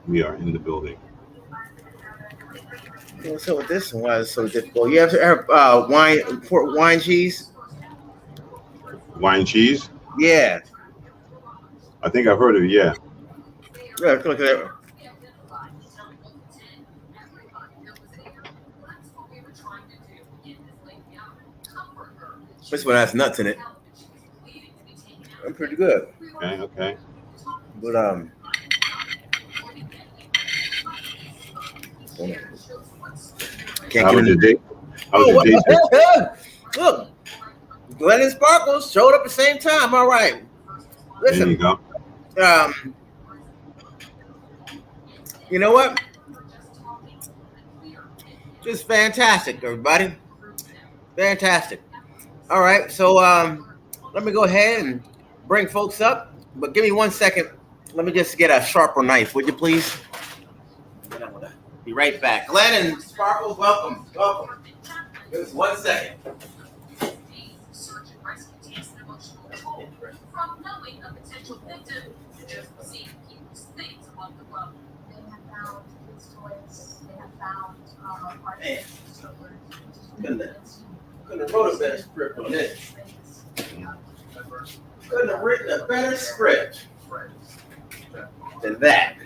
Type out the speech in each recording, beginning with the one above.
We are in the building. So what this was so difficult. You have to have wine, port wine cheese. Wine cheese. Yeah. I think I've heard of it. Yeah. Yeah, look at that. This one has nuts in it. I'm pretty good. Okay. Okay. But can't How get was in. your date? How was Oh, your date? look, Glenn and Sparkles showed up at the same time. All right. There you Listen, go. you know what? Just fantastic, everybody. Fantastic. All right, so let me go ahead and bring folks up, but give me 1 second. Let me just get a sharper knife, would you please? And I'm gonna be right back. Glenn and Sparkles, welcome, welcome. Just 1 second. From knowing a potential victim to just seeing people's things above the rubble. They have found his toys. They have found couldn't have wrote a better script on this. Couldn't have written a better script than that.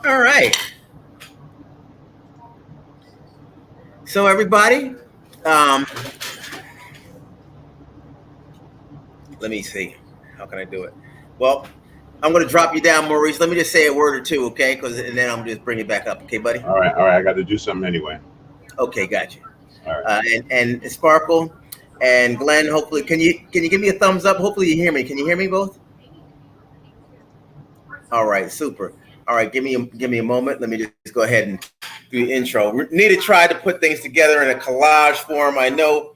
All right. So everybody, let me see. How can I do it? Well, I'm going to drop you down, Maurice. Let me just say a word or two, okay? And then I'm just bring it back up, okay, buddy? All right. All right. I got to do something anyway. Okay, gotcha. All right. And Sparkle and Glenn, hopefully, can you give me a thumbs up? Hopefully you hear me. Can you hear me both? All right, super. All right, give me a moment. Let me just go ahead and do the intro. We need to try to put things together in a collage form. I know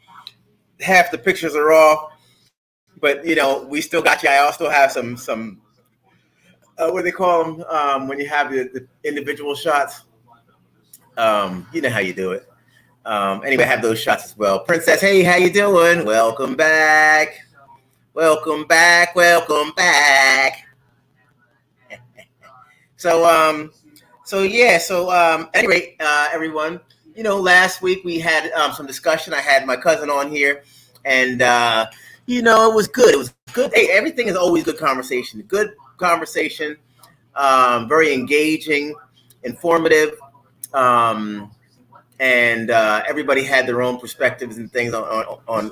half the pictures are off, but we still got you. I also have some what do they call them when you have the individual shots? You know how you do it. Anyway, I have those shots as well. Princess, hey, how you doing? Welcome back. Welcome back. Welcome back. Anyway, everyone, last week we had some discussion. I had my cousin on here, and it was good. It was good. Hey, everything is always good conversation. Good conversation, very engaging, informative, and everybody had their own perspectives and things on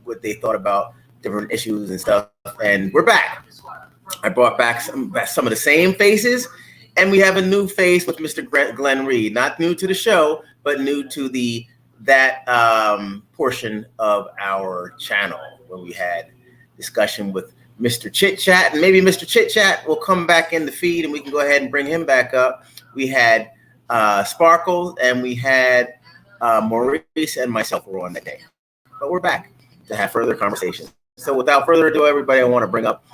what they thought about different issues and stuff. And we're back. I brought back some of the same faces, and we have a new face with Mr. Glenn Reed. Not new to the show, but new to that portion of our channel where we had discussion with Mr. Chit Chat, and maybe Mr. Chit Chat will come back in the feed, and we can go ahead and bring him back up. We had Sparkle, and we had Maurice and myself were on that day, but we're back to have further conversations. So without further ado, everybody, I want to bring up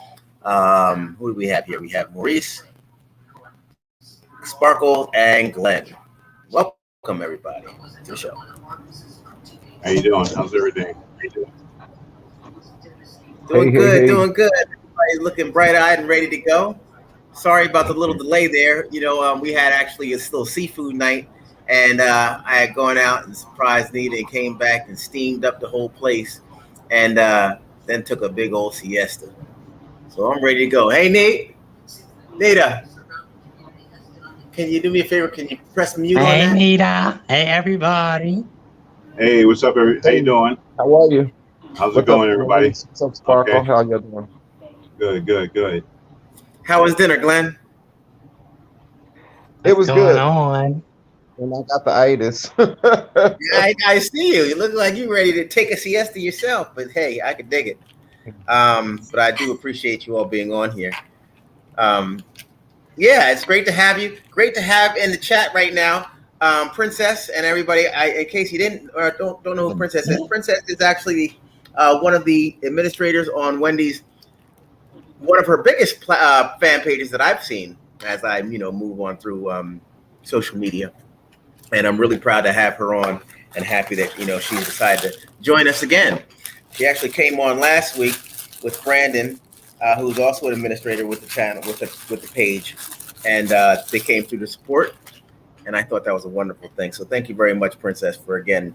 who do we have here? We have Maurice, Sparkle, and Glenn. Welcome everybody to the show. How you doing? How's everything? Doing good. Doing good. Everybody's looking bright-eyed and ready to go. Sorry about the little delay there. We had actually a little seafood night, and I had gone out and surprised Nita and came back and steamed up the whole place, and then took a big old siesta. So I'm ready to go. Hey, Nita, can you do me a favor? Can you press mute on that? Hey, Nita. Hey, everybody. Hey, what's up, everybody? How you doing? How are you? How's it going, everybody? What's up, Sparkle? Okay. How you doing? Good. How was dinner, Glenn? It was What's good. going on? And I got the itis. I see you. You look like you're ready to take a siesta yourself, but hey, I could dig it. But I do appreciate you all being on here. Yeah, it's great to have you. Great to have in the chat right now, Princess and everybody. In case you didn't or don't know who Princess is, Princess is actually one of the administrators on Wendy's, one of her biggest fan pages that I've seen as I move on through social media, and I'm really proud to have her on and happy that she decided to join us again. She actually came on last week with Brandon who's also an administrator with the channel, with the page, and they came through to support, and I thought that was a wonderful thing. So thank you very much, Princess, for again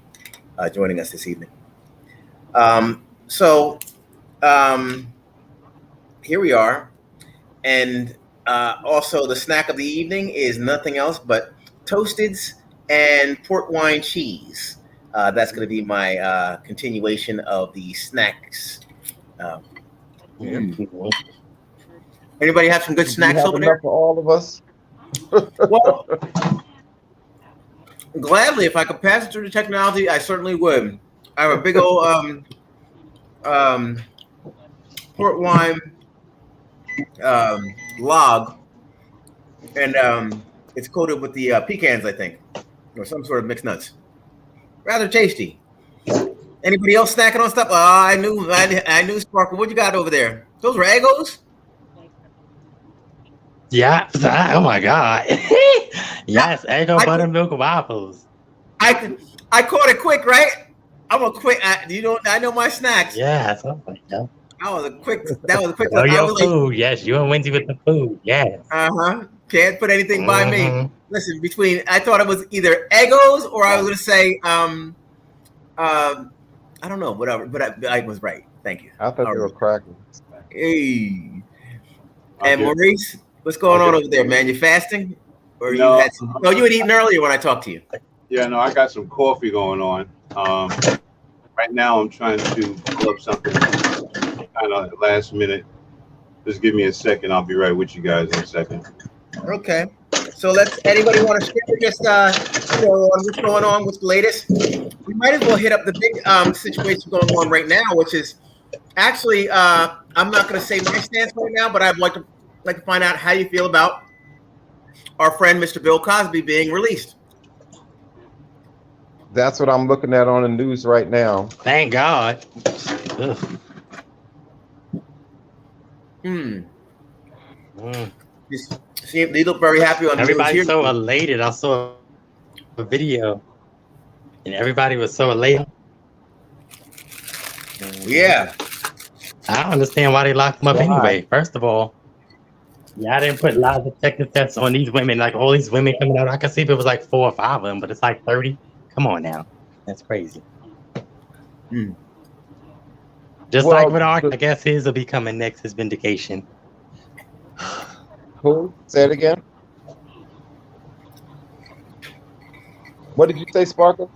joining us this evening. Here we are, and also the snack of the evening is nothing else but toasteds and port wine cheese. That's going to be my continuation of the snacks. Anybody have some good snacks over there? For all of us. Well, gladly, if I could pass it through the technology, I certainly would. I have a big old port wine log, and it's coated with the pecans, I think, or some sort of mixed nuts. Rather tasty. Anybody else snacking on stuff? I knew Sparkle. What you got over there? Those were Eggos? Yeah. Oh my God. Yes, Eggo buttermilk waffles. I caught it quick, right? I'm a quick. I know my snacks. Yes. Oh my God. That was a quick. Oh, your food. Yes, you and Wendy with the food. Yes. Can't put anything by me. Listen, I thought it was either Eggos or I was going to say I don't know, whatever. But I was right. Thank you. I thought they were crackers. Hey. And Maurice, what's going on over there, man? You fasting? Or No. you had some? No, you had eaten earlier when I talked to you. Yeah, no, I got some coffee going on. Right now, I'm trying to pull up something kind of last minute. Just give me a second. I'll be right with you guys in a second. Okay. So anybody want to share just on what's going on, what's the latest? We might as well hit up the big situation going on right now, which is actually I'm not going to say my stance right now, but I'd like to find out how you feel about our friend Mr. Bill Cosby being released. That's what I'm looking at on the news right now. Thank God. They look very happy on the Everybody's news here. so elated. I saw a video, and everybody was so elated. Yeah. I don't understand why they locked him up anyway. First of all, I didn't put live detective tests on these women. Like all these women coming out, I could see if it was like 4 or 5 of them, but it's like 30. Come on now, that's crazy. Just like with our, I guess his will be coming next. His vindication. Who? Say it again. What did you say, Sparkle?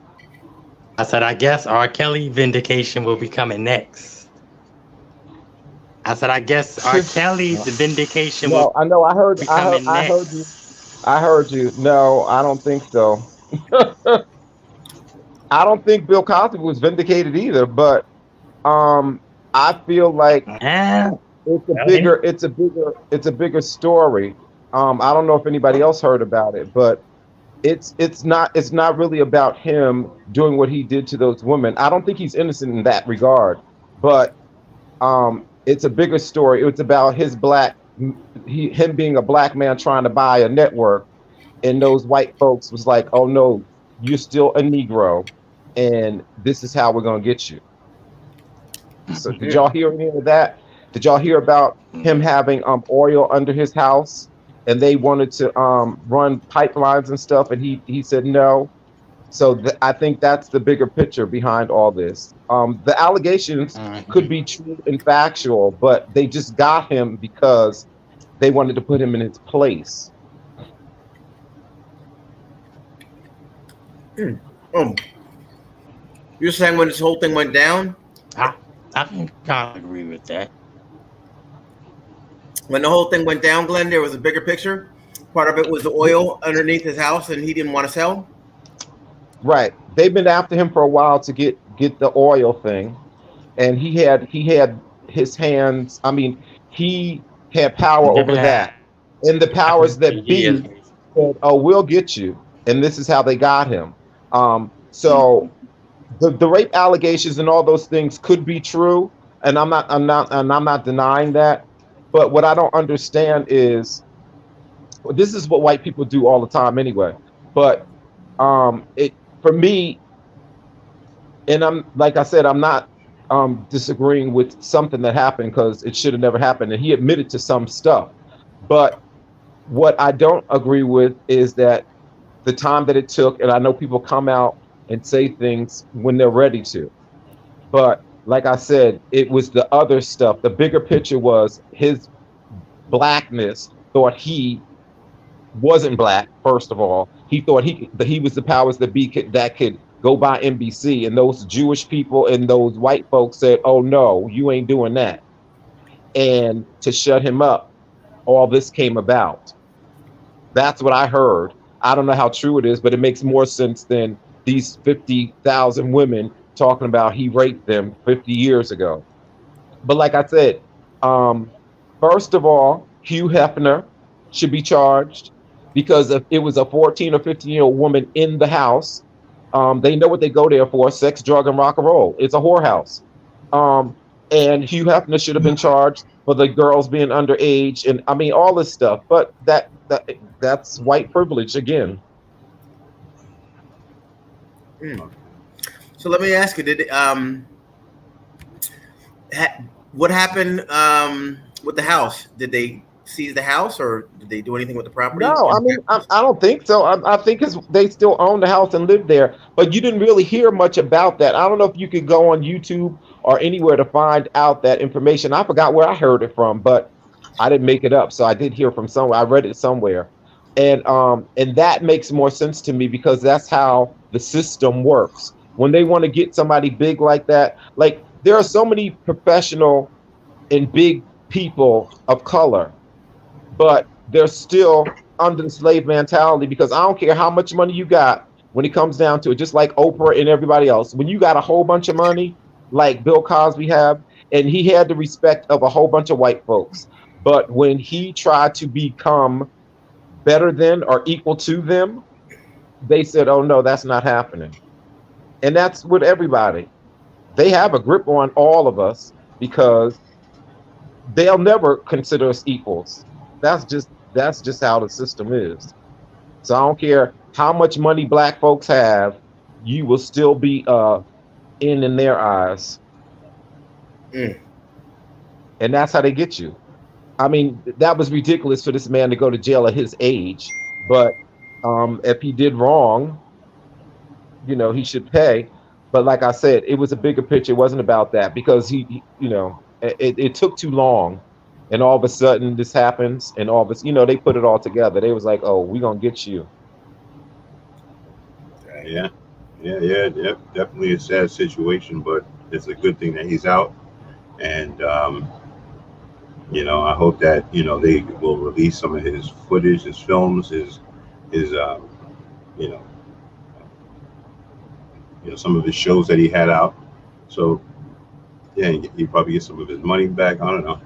I said, I guess R. Kelly vindication will be coming next. I said, I guess R. Kelly's vindication will. I know. I heard you. I heard you. No, I don't think so. I don't think Bill Cosby was vindicated either. But I feel like it's a bigger story. I don't know if anybody else heard about it, but it's not really about him doing what he did to those women. I don't think he's innocent in that regard, but it's a bigger story. It's about him being a black man trying to buy a network, and those white folks was like, "Oh no, you're still a Negro, and this is how we're gonna get you." So did y'all hear any of that? Did y'all hear about him having oil under his house, and they wanted to run pipelines and stuff, and he said no? So I think that's the bigger picture behind all this. The allegations could be true and factual, but they just got him because they wanted to put him in his place. You're saying when this whole thing went down? I can kind of agree with that. When the whole thing went down, Glenn, there was a bigger picture. Part of it was the oil underneath his house, and he didn't want to sell. Right. They've been after him for a while to get the oil thing, and he had his hands. I mean, he had power over that, and the powers that be said, "Oh, we'll get you," and this is how they got him. So the rape allegations and all those things could be true, and I'm not denying that. But what I don't understand is, this is what white people do all the time anyway. But for me, and I'm like I said, I'm not disagreeing with something that happened because it should have never happened, and he admitted to some stuff. But what I don't agree with is that the time that it took, and I know people come out and say things when they're ready to, but like I said, it was the other stuff. The bigger picture was his blackness. Thought he wasn't black. First of all, he thought that he was the powers that be that could go by NBC, and those Jewish people and those white folks said, "Oh no, you ain't doing that." And to shut him up, all this came about. That's what I heard. I don't know how true it is, but it makes more sense than these 50,000 women talking about he raped them 50 years ago. But like I said, first of all, Hugh Hefner should be charged because if it was a 14 or 15-year-old woman in the house, they know what they go there for: sex, drug, and rock and roll. It's a whorehouse. And Hugh Hefner should have been charged for the girls being underage, and I mean all this stuff. But that's white privilege again. So let me ask you: what happened with the house? Did they seize the house, or did they do anything with the property? No, I mean I don't think so. I think they still own the house and live there. But you didn't really hear much about that. I don't know if you could go on YouTube or anywhere to find out that information. I forgot where I heard it from, but I didn't make it up. So I did hear from somewhere. I read it somewhere, and that makes more sense to me because that's how the system works. When they want to get somebody big like that, like there are so many professional and big people of color, but they're still under the slave mentality because I don't care how much money you got when it comes down to it, just like Oprah and everybody else. When you got a whole bunch of money, like Bill Cosby had, and he had the respect of a whole bunch of white folks. But when he tried to become better than or equal to them, they said, oh no, that's not happening. And that's with everybody. They have a grip on all of us because they'll never consider us equals. That's just how the system is. So I don't care how much money black folks have, you will still be in their eyes. And that's how they get you. I mean, that was ridiculous for this man to go to jail at his age, but if he did wrong, he should pay. But like I said, it was a bigger picture. It wasn't about that because he it took too long. And all of a sudden this happens, and all of us, they put it all together. They was like, "Oh, we're gonna get you." Yeah, definitely a sad situation, but it's a good thing that he's out, and I hope that they will release some of his footage, his films, his some of his shows that he had out. So yeah, he probably get some of his money back. I don't know.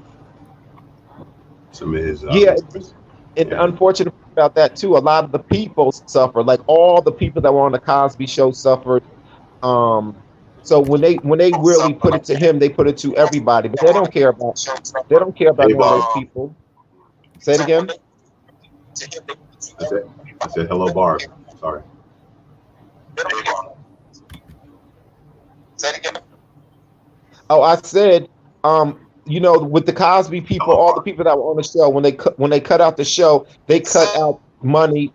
Some of his and unfortunate about that too, a lot of the people suffer, like all the people that were on the Cosby Show suffered. So when they really put it to him, they put it to everybody, but they don't care about none of those people. Say it again. I said hello, Barb. Sorry. Say it again. Oh, I said with the Cosby people, all the people that were on the show, when they cut out the show, they cut out money.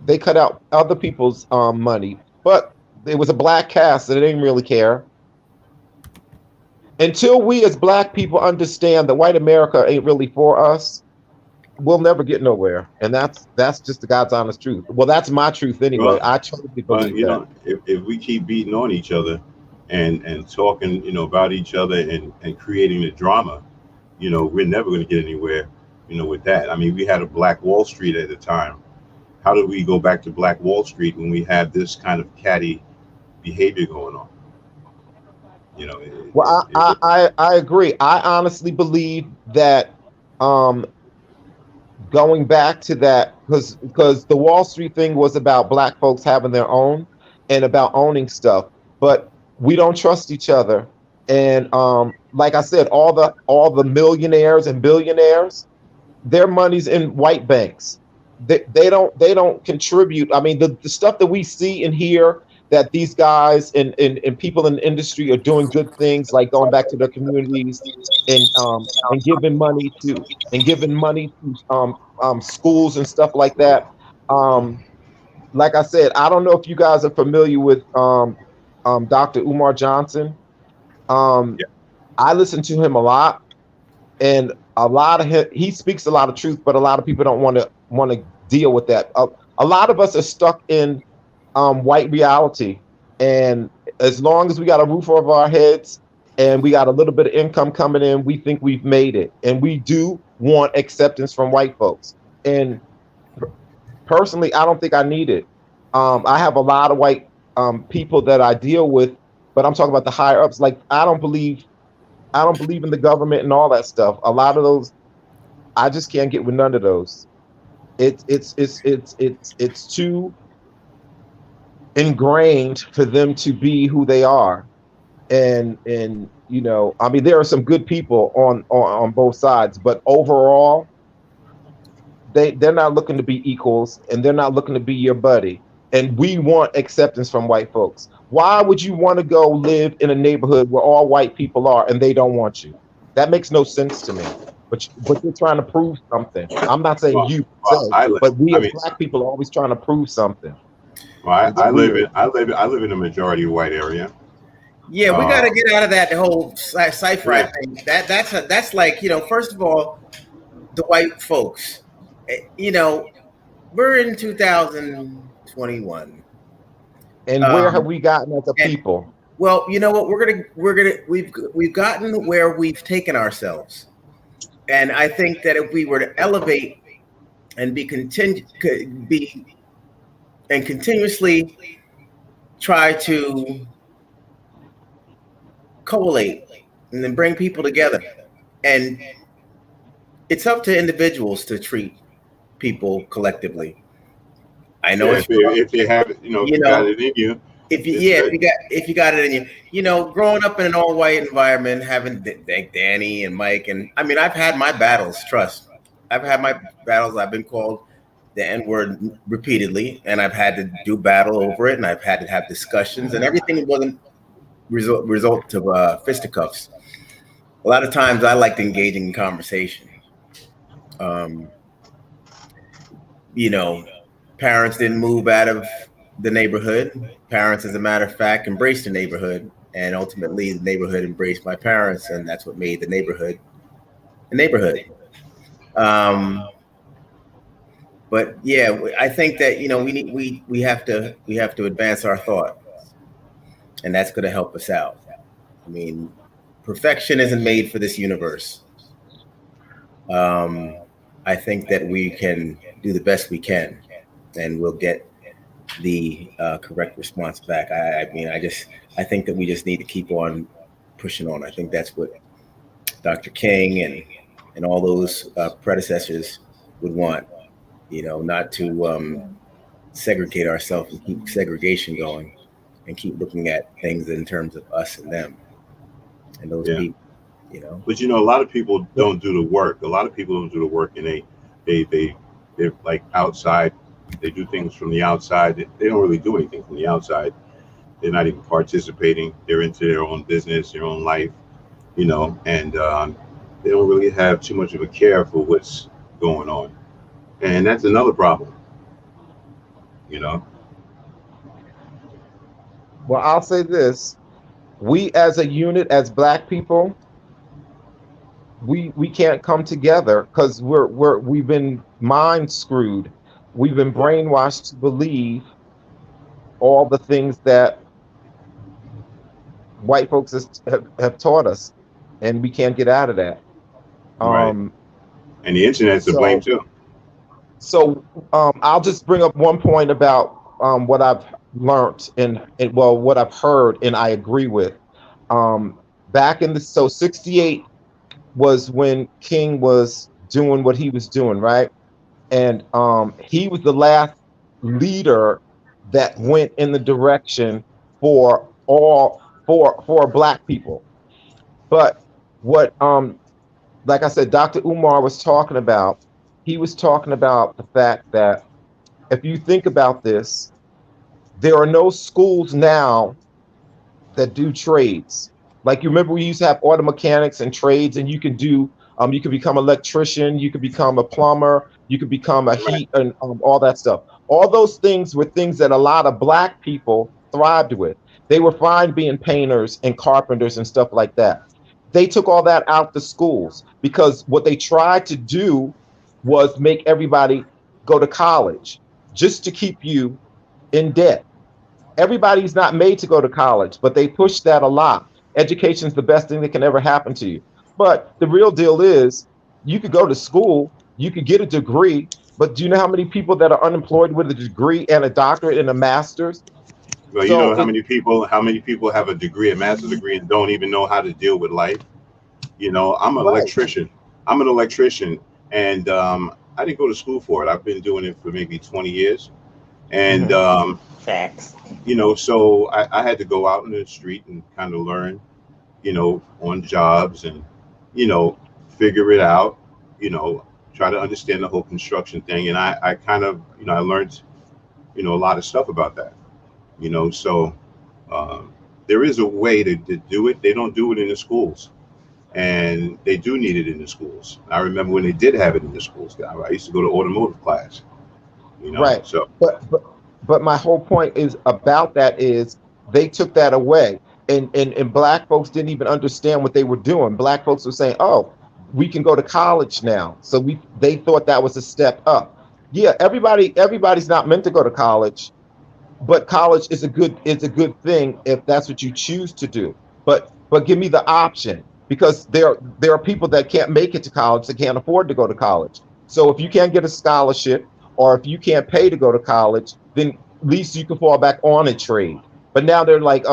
They cut out other people's money, but it was a black cast, so they didn't really care. Until we as black people understand that white America ain't really for us, we'll never get nowhere. And that's just the God's honest truth. Well, that's my truth anyway. Well, I totally believe that. If we keep beating on each other and talking, about each other and creating the drama, we're never going to get anywhere, with that. I mean, we had a Black Wall Street at the time. How do we go back to Black Wall Street when we have this kind of catty behavior going on? Well, I agree. I honestly believe that going back to that, because the Wall Street thing was about black folks having their own and about owning stuff, but we don't trust each other. And like I said, all the millionaires and billionaires, their money's in white banks. They don't contribute. I mean, the stuff that we see and hear that these guys and people in the industry are doing good things, like going back to their communities and giving money to schools and stuff like that. Like I said, I don't know if you guys are familiar with Dr. Umar Johnson. Yeah. I listen to him a lot, and a lot of he speaks a lot of truth, but a lot of people don't want to deal with that. A lot of us are stuck in white reality, and as long as we got a roof over our heads and we got a little bit of income coming in, we think we've made it, and we do want acceptance from white folks. And personally, I don't think I need it. I have a lot of white people that I deal with, but I'm talking about the higher ups. Like I don't believe in the government and all that stuff. A lot of those, I just can't get with none of those. It's too ingrained for them to be who they are. And you know, I mean, there are some good people on both sides, but overall, they're not looking to be equals, and they're not looking to be your buddy. And we want acceptance from white folks. Why would you want to go live in a neighborhood where all white people are and they don't want you? That makes no sense to me. But you're trying to prove something. I'm not saying but we black people are always trying to prove something. Well, I live in a majority white area. Yeah, we got to get out of that whole cipher thing. That's like, you know, first of all, the white folks. You know, we're in 2021, and where have we gotten as a people? Well, you know what, we've gotten where we've taken ourselves, and I think that if we were to elevate and continuously try to collate and then bring people together, and it's up to individuals to treat people collectively. I know if you have it, if you got it in you. If you got it in you, you know, growing up in an all white environment, having Danny and Mike, and I mean, I've had my battles. Trust, I've had my battles. I've been called the N-word repeatedly, and I've had to do battle over it, and I've had to have discussions, and everything wasn't result of fisticuffs. A lot of times, I liked engaging in conversation. You know, parents didn't move out of the neighborhood. Parents, as a matter of fact, embraced the neighborhood, and ultimately the neighborhood embraced my parents, and that's what made the neighborhood a neighborhood. But yeah, I think that, you know, we have to advance our thought, and that's going to help us out. I mean, perfection isn't made for this universe. I think that we can do the best we can, and we'll get the correct response back. I think that we just need to keep on pushing on. I think that's what Dr. King and all those predecessors would want, you know, not to segregate ourselves and keep segregation going, and keep looking at things in terms of us and them and those people. You know, but you know, a lot of people don't do the work. A lot of people don't do the work, and they're like outside. They do things from the outside. They don't really do anything from the outside. They're not even participating. They're into their own business, their own life, you know, and they don't really have too much of a care for what's going on. And that's another problem, you know. Well, I'll say this: we as a unit, as black people, we can't come together because we've been mind screwed. We've been brainwashed to believe all the things that white folks have taught us, and we can't get out of that. Right. And the internet's to blame too. So I'll just bring up one point about what I've learned and what I've heard, and I agree with. Back in 68 was when King was doing what he was doing, right? And he was the last leader that went in the direction for black people. But what like I said, Dr. Umar was talking about, he was talking about the fact that if you think about this, There are no schools now that do trades. Like, you remember we used to have auto mechanics and trades, and you can do you could become an electrician, you could become a plumber, you could become a Right. heat and all that stuff. All those things were things that a lot of black people thrived with. They were fine being painters and carpenters and stuff like that. They took all that out the schools because what they tried to do was make everybody go to college just to keep you in debt. Everybody's not made to go to college, but they push that a lot. Education's the best thing that can ever happen to you. But the real deal is you could go to school, you could get a degree, but do you know how many people that are unemployed with a degree and a doctorate and a master's? Well, you So know how many people have a degree, a master's degree, and don't even know how to deal with life. You know, I'm an right, electrician. I'm an electrician, and I didn't go to school for it. I've been doing it for maybe 20 years, and mhm, Facts. you know, so I had to go out in the street and kind of learn, you know, on jobs and, you know, figure it out, you know, try to understand the whole construction thing. And I kind of, you know, I learned, you know, a lot of stuff about that, you know, so um, there is a way to do it. They don't do it in the schools, and they do need it in the schools. I remember when they did have it in the schools. I used to go to automotive class, you know, right. so But my whole point is about that is they took that away. And black folks didn't even understand what they were doing. Black folks were saying, "Oh, we can go to college now." So they thought that was a step up. Yeah, everybody's not meant to go to college, but college is a good thing if that's what you choose to do. But give me the option, because there are people that can't make it to college, that can't afford to go to college. So if you can't get a scholarship, or if you can't pay to go to college, then at least you can fall back on a trade. But now they're like,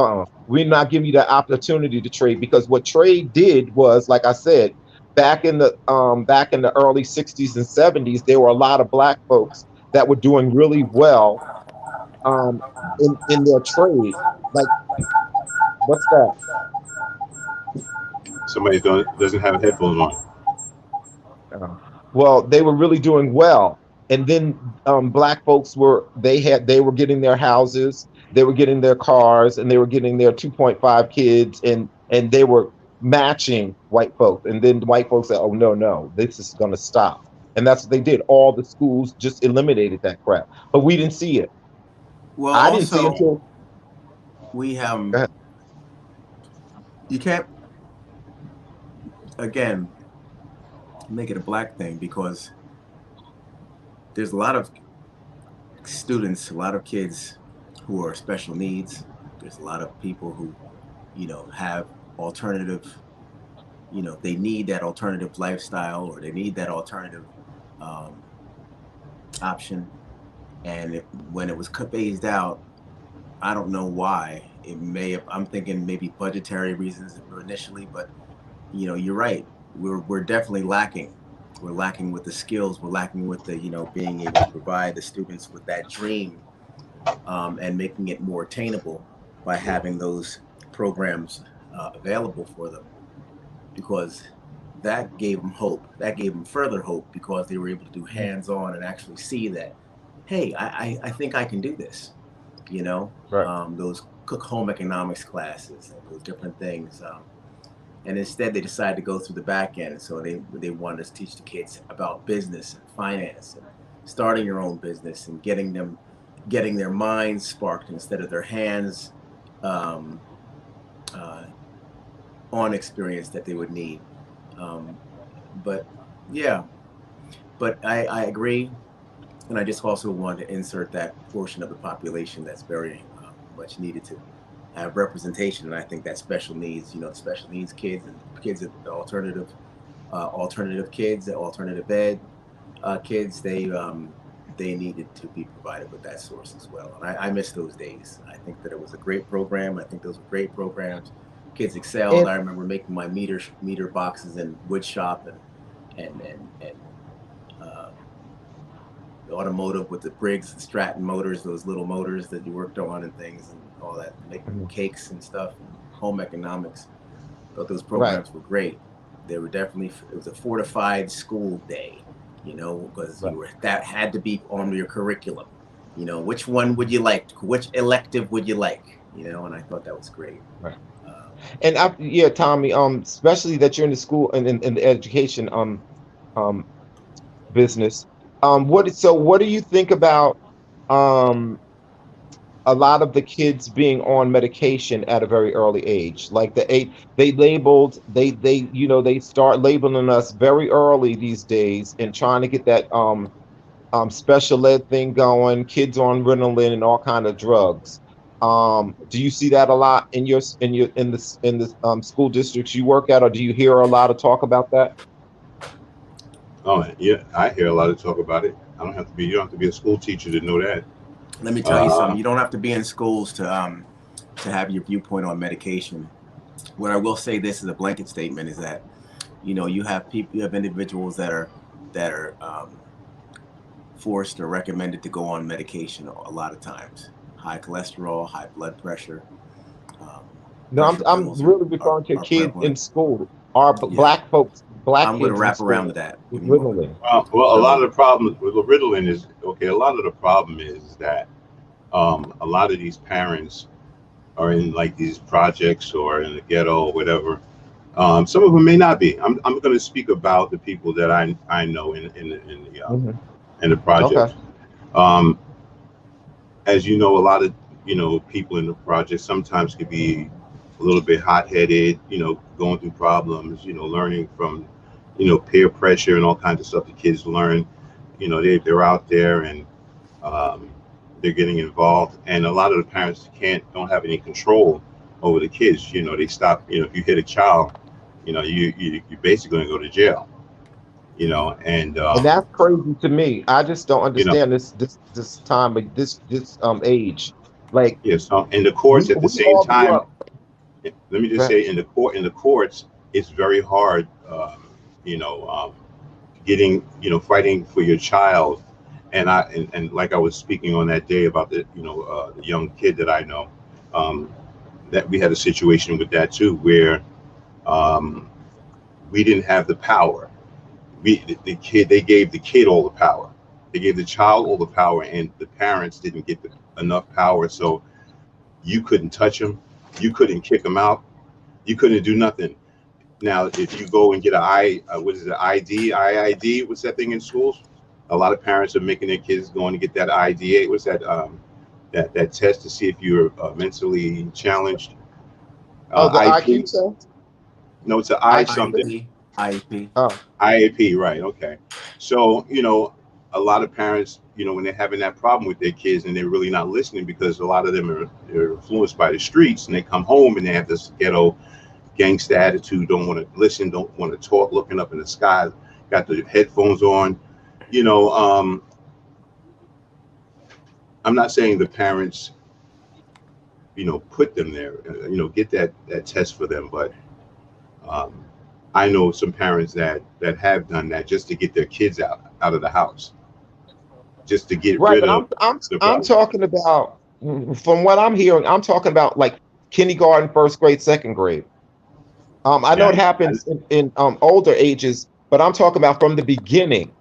we're not giving you the opportunity to trade, because what trade did was, like I said, back in the early 60s and 70s, there were a lot of black folks that were doing really well um, in their trade. Like, what's that? somebody doesn't have headphones on. Uh, well, they were really doing well, and then black folks they were getting their houses, they were getting their cars, and they were getting their 2.5 kids, and they were matching white folks. And then the white folks said, "Oh, no, this is going to stop." And that's what they did. All the schools just eliminated that crap, but we didn't see it. Well, I didn't see it also until. we Go ahead. you can't again make it a black thing, because there's a lot of students, a lot of kids who are special needs. There's a lot of people who, have alternative, they need that alternative lifestyle, or they need that alternative um, option. And when it was phased out, I don't know why. It may have, I'm thinking maybe budgetary reasons initially, but you're right. We're definitely lacking. We're lacking with the skills. We're lacking with the being able to provide the students with that dream, and making it more attainable by having those programs available for them, because that gave them hope. That gave them further hope, because they were able to do hands-on and actually see that, hey, I think I can do this. Right. Those cook home economics classes and those different things. And instead, they decided to go through the back end. So they wanted us to teach the kids about business and finance and starting your own business, and getting their minds sparked instead of their hands um, uh, on experience that they would need. Um, but yeah, but I agree. And I just also wanted to insert that portion of the population that's very much needed to have representation. And I think that special needs, special needs kids and kids at the alternative kids, the alternative ed kids, they needed to be provided with that source as well. And I miss those days. I think that it was a great program. I think those were great programs. Kids excelled. And I remember making my meter boxes in wood shop, and uh, the automotive with the Briggs and Stratton motors, those little motors that you worked on and things and all that, making cakes and stuff, and home economics. But those right, programs were great. They were definitely, it was a fortified school day, because right, that had to be on your curriculum. You know, which one would you like? Which elective would you like? You know, and I thought that was great. Right. And yeah, Tommy, especially that you're in the school and in the education business. What do you think about a lot of the kids being on medication at a very early age? Like they start labeling us very early these days and trying to get that special ed thing going, kids on Ritalin and all kind of drugs. Do you see that a lot in the school districts you work at, or do you hear a lot of talk about that? Oh yeah, I hear a lot of talk about it. You don't have to be a school teacher to know that. Let me tell you something. You don't have to be in schools to have your viewpoint on medication. What I will say, this is a blanket statement, is that, you know, you have individuals that are forced or recommended to go on medication a lot of times. High cholesterol, high blood pressure. No, I'm really referring to kids in school. Black folks. I'm going to wrap around to that. Ritalin. Well, a lot of the problem with Ritalin is okay. A lot of the problem is that a lot of these parents are in like these projects or in the ghetto or whatever. Some of them may not be. I'm going to speak about the people that I know in the projects. Okay. As you know, a lot of people in the project sometimes could be a little bit hot-headed. Going through problems. Learning from peer pressure and all kinds of stuff the kids learn. They're out there and they're getting involved, and a lot of the parents don't have any control over the kids. They stop. If you hit a child, you're basically going to go to jail. And that's crazy to me. I just don't understand this time, like this age. Like, so in the courts at the same time. Let me just say, in the courts, it's very hard. Fighting for your child, and like I was speaking on that day about the young kid that I know, that we had a situation with that too, where we didn't have the power. They gave the kid all the power. They gave the child all the power, and the parents didn't get enough power, so you couldn't touch him, you couldn't kick him out, you couldn't do nothing. Now, if you go and get IID, what's that thing in schools? A lot of parents are making their kids going to get that IDA. What's that? That test to see if you're mentally challenged. The IQ test? No, it's an I something. IAP. Oh. IAP, right? Okay. So a lot of parents, when they're having that problem with their kids and they're really not listening, because a lot of them are influenced by the streets, and they come home and they have this ghetto gangster attitude, don't want to listen, don't want to talk, looking up in the sky, got the headphones on. I'm not saying the parents, put them there, get that test for them, but I know some parents that have done that just to get their kids out of the house, just to get rid of. I'm talking about, from what I'm hearing, I'm talking about like kindergarten, first grade, second grade. I know it happens in older ages, but I'm talking about from the beginning.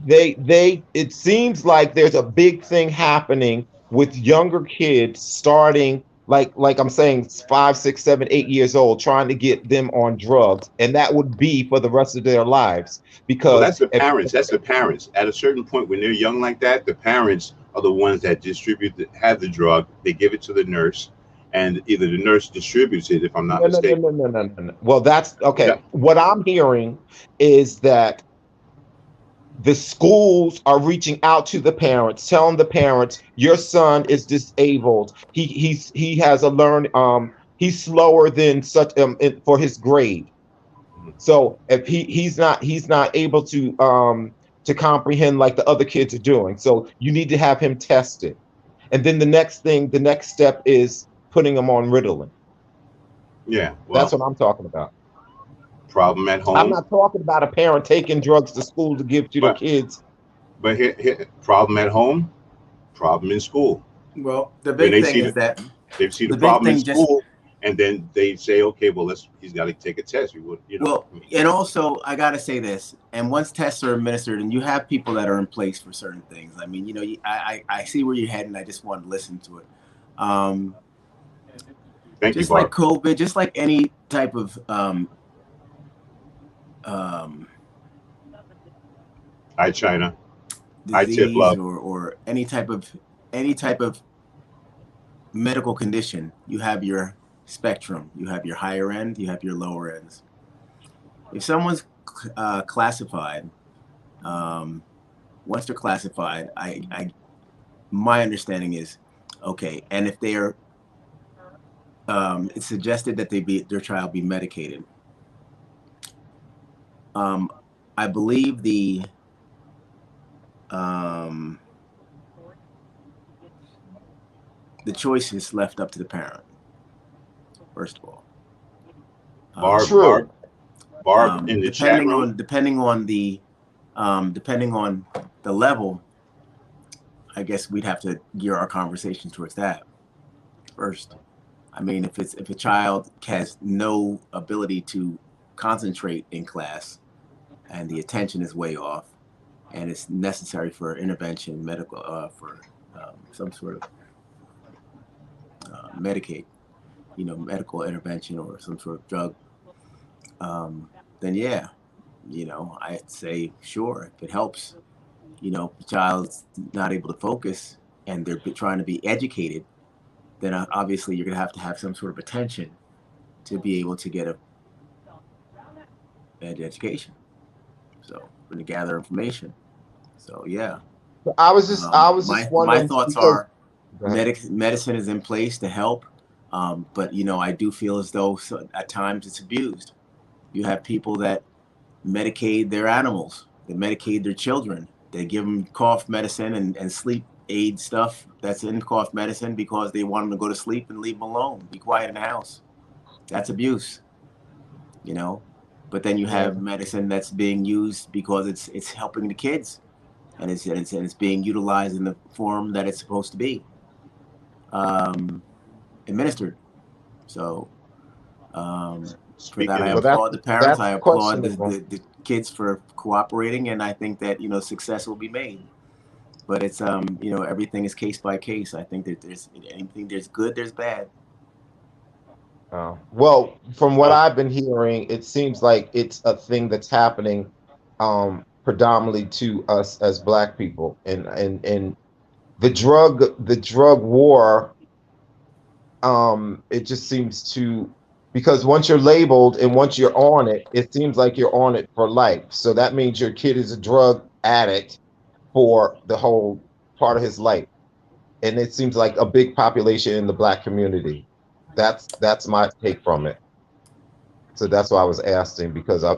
It seems like there's a big thing happening with younger kids starting like I'm saying 5, 6, 7, 8 years old, trying to get them on drugs, and that would be for the rest of their lives. Because that's the parents. That's the parents. At a certain point, when they're young like that, the parents are the ones that have the drug. They give it to the nurse, and either the nurse distributes it, if I'm not mistaken. No. Well, that's okay. Yeah. What I'm hearing is that the schools are reaching out to the parents, telling the parents, your son is disabled. He has a he's slower than such for his grade. So if he's not able to comprehend like the other kids are doing. So you need to have him tested. And then the next step is putting him on Ritalin. Yeah. Well, that's what I'm talking about. Problem at home. I'm not talking about a parent taking drugs to school to give to the kids. But here, problem at home, problem in school. Well, the big thing is that they see the problem in school. and then they say, okay, well, he's got to take a test. Well, and also I got to say this, and once tests are administered and you have people that are in place for certain things, I mean, I see where you're heading. I just want to listen to it. Thank just you, like COVID, just like any type of Hi, China. disease or any type of medical condition, you have your spectrum. You have your higher end, you have your lower ends. If someone's classified, once they're classified, my understanding is okay. And if they are, it's suggested that their child be medicated. I believe the choice is left up to the parent. First of all, Barb in the chat room. Depending on the level, I guess we'd have to gear our conversation towards that first. I mean, if a child has no ability to concentrate in class, and the attention is way off, and it's necessary for intervention, medical, for some sort of Medicaid, medical intervention or some sort of drug, then yeah, I'd say sure, if it helps, the child's not able to focus and they're trying to be educated, then obviously you're going to have some sort of attention to be able to get an education. So we're going to gather information. So yeah. I was just wondering. My thoughts are medicine is in place to help, but I do feel as though at times it's abused. You have people that medicate their animals, they medicate their children, they give them cough medicine and sleep aid stuff that's in cough medicine because they want them to go to sleep and leave them alone, be quiet in the house. That's abuse, But then you have medicine that's being used because it's helping the kids, and it's being utilized in the form that it's supposed to be administered. So for that, I applaud the parents. I applaud the kids for cooperating, and I think that success will be made. But it's everything is case by case. I think that there's good, there's bad. Well, from what I've been hearing, it seems like it's a thing that's happening predominantly to us as Black people, and the drug war. It just seems to, because once you're labeled and once you're on it, it seems like you're on it for life. So that means your kid is a drug addict for the whole part of his life, and it seems like a big population in the Black community. That's my take from it. So that's why I was asking, because I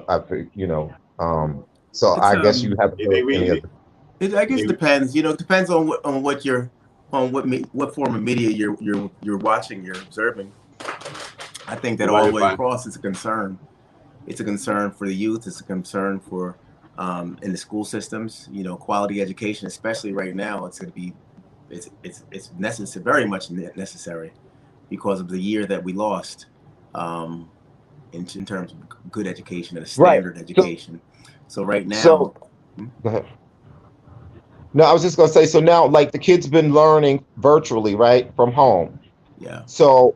so I guess you have any other. I guess it depends. It depends on what form of media you're watching, you're observing. I think that all the way across is a concern. It's a concern for the youth. It's a concern for in the school systems. Quality education, especially right now, it's going to be it's necessary, very much necessary, because of the year that we lost in terms of good education and a standard education. So right now. So, go ahead. No, I was just gonna say. So now, like, the kids been learning virtually, right, from home. Yeah. So,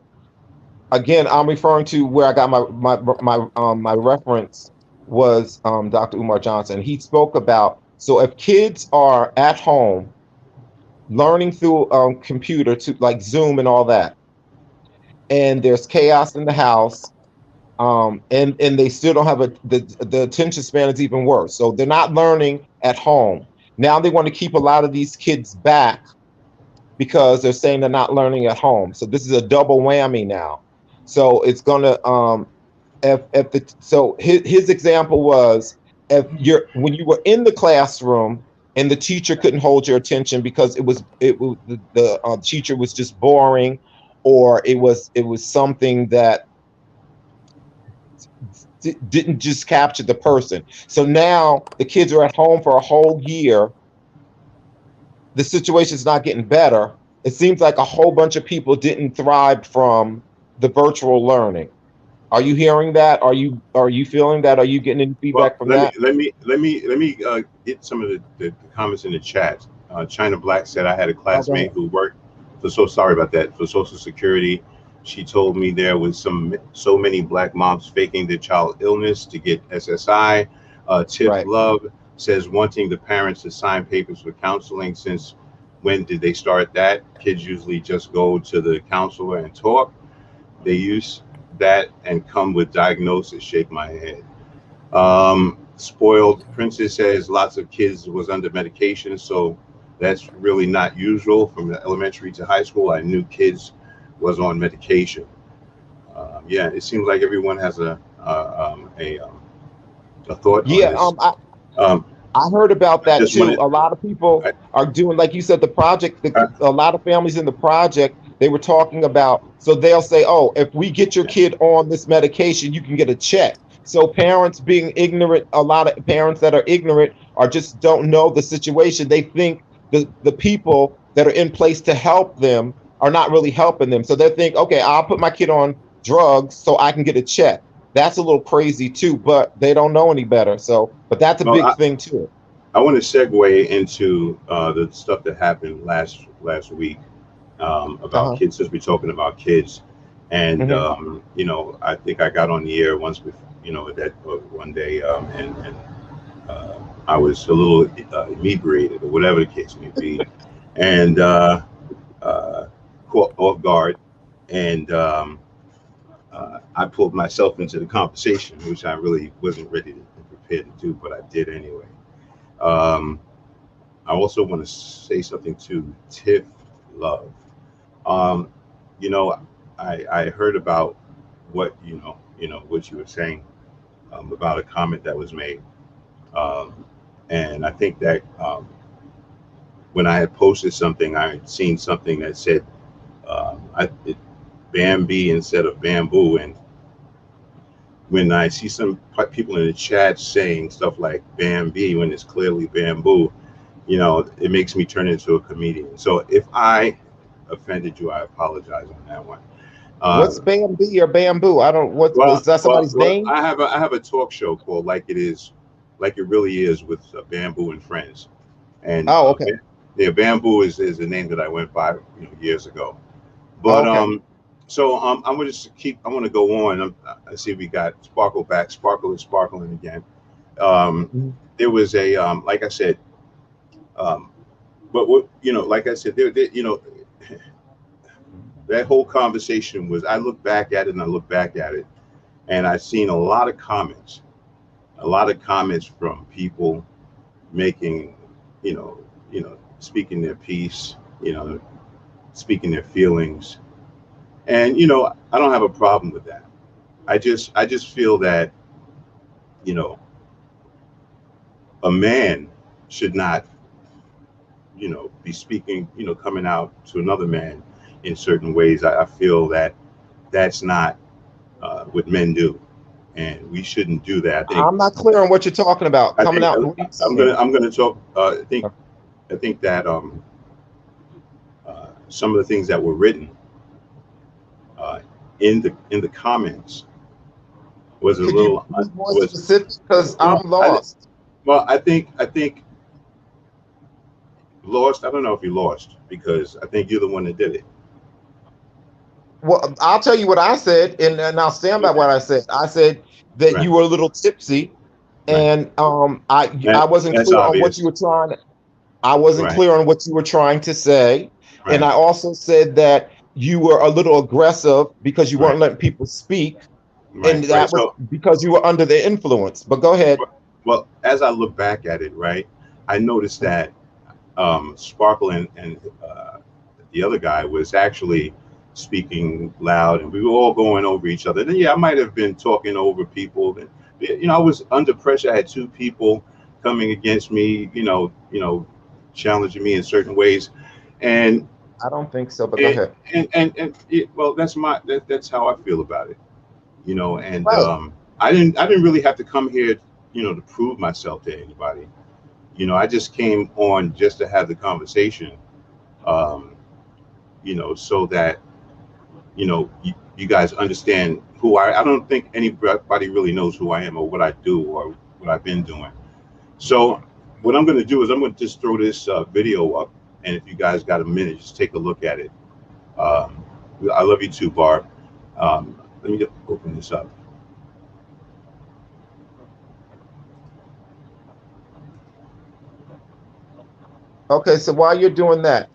again, I'm referring to where I got my reference was Dr. Umar Johnson. He spoke about, so if kids are at home learning through computer, to like Zoom and all that, and there's chaos in the house, and they still don't have the attention span is even worse. So they're not learning at home. Now they want to keep a lot of these kids back because they're saying they're not learning at home. So this is a double whammy now. So it's gonna so his example was, when you were in the classroom and the teacher couldn't hold your attention because the teacher was just boring, or it was something that didn't just capture the person. So now the kids are at home for a whole year. The situation's not getting better. It seems like a whole bunch of people didn't thrive from the virtual learning. Are you hearing that? Are you feeling that? Are you getting any Well, feedback from that? let me get some of the comments in the chat. China Black said, I had a classmate who worked so sorry about that, for Social Security. She told me there was so many black moms faking their child illness to get SSI. Tiff Right. Love says wanting the parents to sign papers for counseling. Since when did they start that? Kids usually just go to the counselor and talk. They use that and come with diagnosis. Shake my head. Spoiled Princess says lots of kids was under medication, so that's really not usual. From the elementary to high school, I knew kids was on medication. Yeah, it seems like everyone has a thought on Yeah, this. I heard about that just too. wanted, A lot of people are doing, like you said, the project. A lot of families in the project, they were talking about. So they'll say, "Oh, if we get your kid on this medication, you can get a check." So parents being ignorant, a lot of parents that are ignorant or just don't know the situation. They think the people that are in place to help them are not really helping them. So they think, "Okay, I'll put my kid on drugs so I can get a check." That's a little crazy too, but they don't know any better. So, but that's a big thing too. I want to segue into the stuff that happened last week about kids, since we're talking about kids. And you know, I think I got on the air once before, you know, that one day, and I was a little inebriated or whatever the case may be, and caught off guard, and I pulled myself into the conversation, which I really wasn't ready to prepare to do, but I did anyway. I also want to say something to Tiff Love. You know, I heard about what what you were saying about a comment that was made, and I think that when I had posted something, I had seen something that said Bambi instead of bamboo, and when I see some people in the chat saying stuff like Bambi when it's clearly bamboo, you know, it makes me turn into a comedian. So if I offended you, I apologize on that one. What's Bambi or bamboo? I don't. Is that somebody's name? I have a talk show called Like It Really Is with Bamboo and Friends. And okay. Yeah, Bamboo is the name that I went by years ago. But so I'm gonna I want to go on. I see we got Sparkle back. Sparkle is sparkling again. There was a like I said, but what like I said, there that whole conversation was. I look back at it and I look back at it, and I've seen a lot of comments from people making, speaking their piece, speaking their feelings. And I don't have a problem with that. I just feel that a man should not be speaking, coming out to another man in certain ways. I feel that that's not what men do, and we shouldn't do that. I'm not clear on what you're talking about. I'm gonna talk. I think that some of the things that were written in the comments was a little more specific, because I'm lost. I think lost. I don't know if you lost, because I think you're the one that did it. Well, I'll tell you what I said, and I'll stand by what I said. I said that you were a little tipsy, and I wasn't clear on what you were trying to. I wasn't clear on what you were trying to say, and I also said that you were a little aggressive because you weren't letting people speak, and that was because you were under the influence. But go ahead. Well, as I look back at it, I noticed that Sparkle and the other guy was actually speaking loud, and we were all going over each other. And I might have been talking over people. And, I was under pressure. I had two people coming against me, challenging me in certain ways. And I don't think so, but go ahead. And well, that's how I feel about it, and I didn't really have to come here, to prove myself to anybody. I just came on just to have the conversation, so that, you guys understand who I don't think anybody really knows who I am or what I do or what I've been doing. So what I'm going to do is I'm going to just throw this video up, and if you guys got a minute, just take a look at it. I love you too, Barb. Let me just open this up. Okay, so while you're doing that,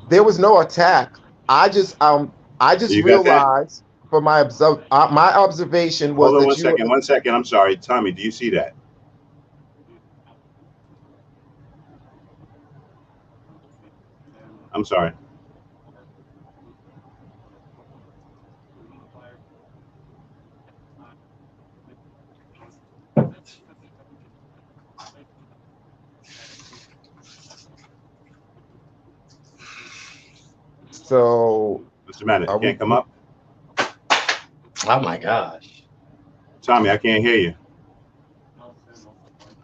there was no attack. I just realized from my observation was Hold on that one second. I'm sorry, Tommy. Do you see that? I'm sorry. So, Mr. Madden, you can't come up? Oh my gosh. Tommy, I can't hear you.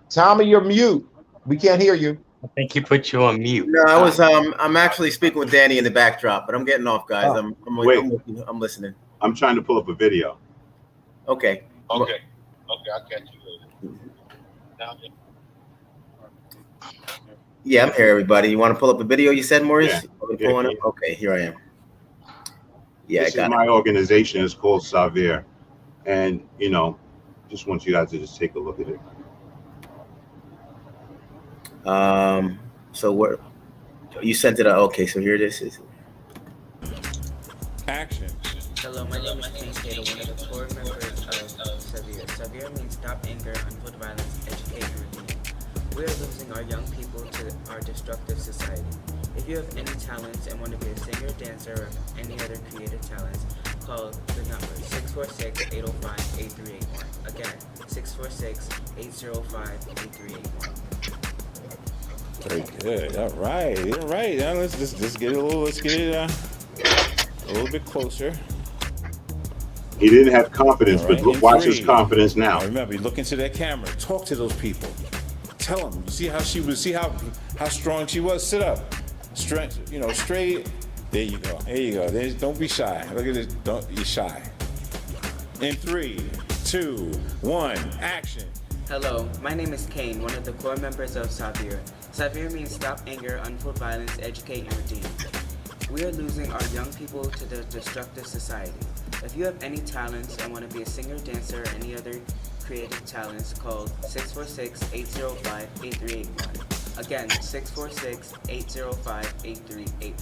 Tommy, you're mute. We can't hear you. I think you put you on mute. No, I was I'm actually speaking with Danny in the backdrop, but I'm getting off, guys. Oh. I'm listening. I'm trying to pull up a video. Okay. Okay, I'll catch you later. Yeah, I'm here, everybody. You want to pull up a video? You said, Maurice. Yeah. Okay, here I am. Yeah, This I got is my organization. It's called Xavier, and just want you guys to just take a look at it. So what? You sent it out. Okay, so here this is. Action. Hello, my name is King Kato, one of the core members of Xavier. Xavier means stop anger, unfold violence, educate and redeem. We are losing our young people to our destructive society. If you have any talents and want to be a singer, dancer, or any other creative talents, call the number 646-805-8381. Again, 646-805-8381. Very good. All right. Now let's get it a little bit closer. He didn't have confidence, Right. but watch his confidence now. Now remember, look into that camera. Talk to those people. Tell them. See how she was. See how strong she was. Sit up. Strength. Straight. There you go. Don't be shy. Look at this. Don't be shy. In 3, 2, 1, action. Hello, my name is Kane, one of the core members of Xavier. Xavier means stop anger, unfold violence, educate and redeem. We are losing our young people to the destructive society. If you have any talents and want to be a singer, dancer, or any other creative talents, call 646-805-8381. Again, 646-805-8381.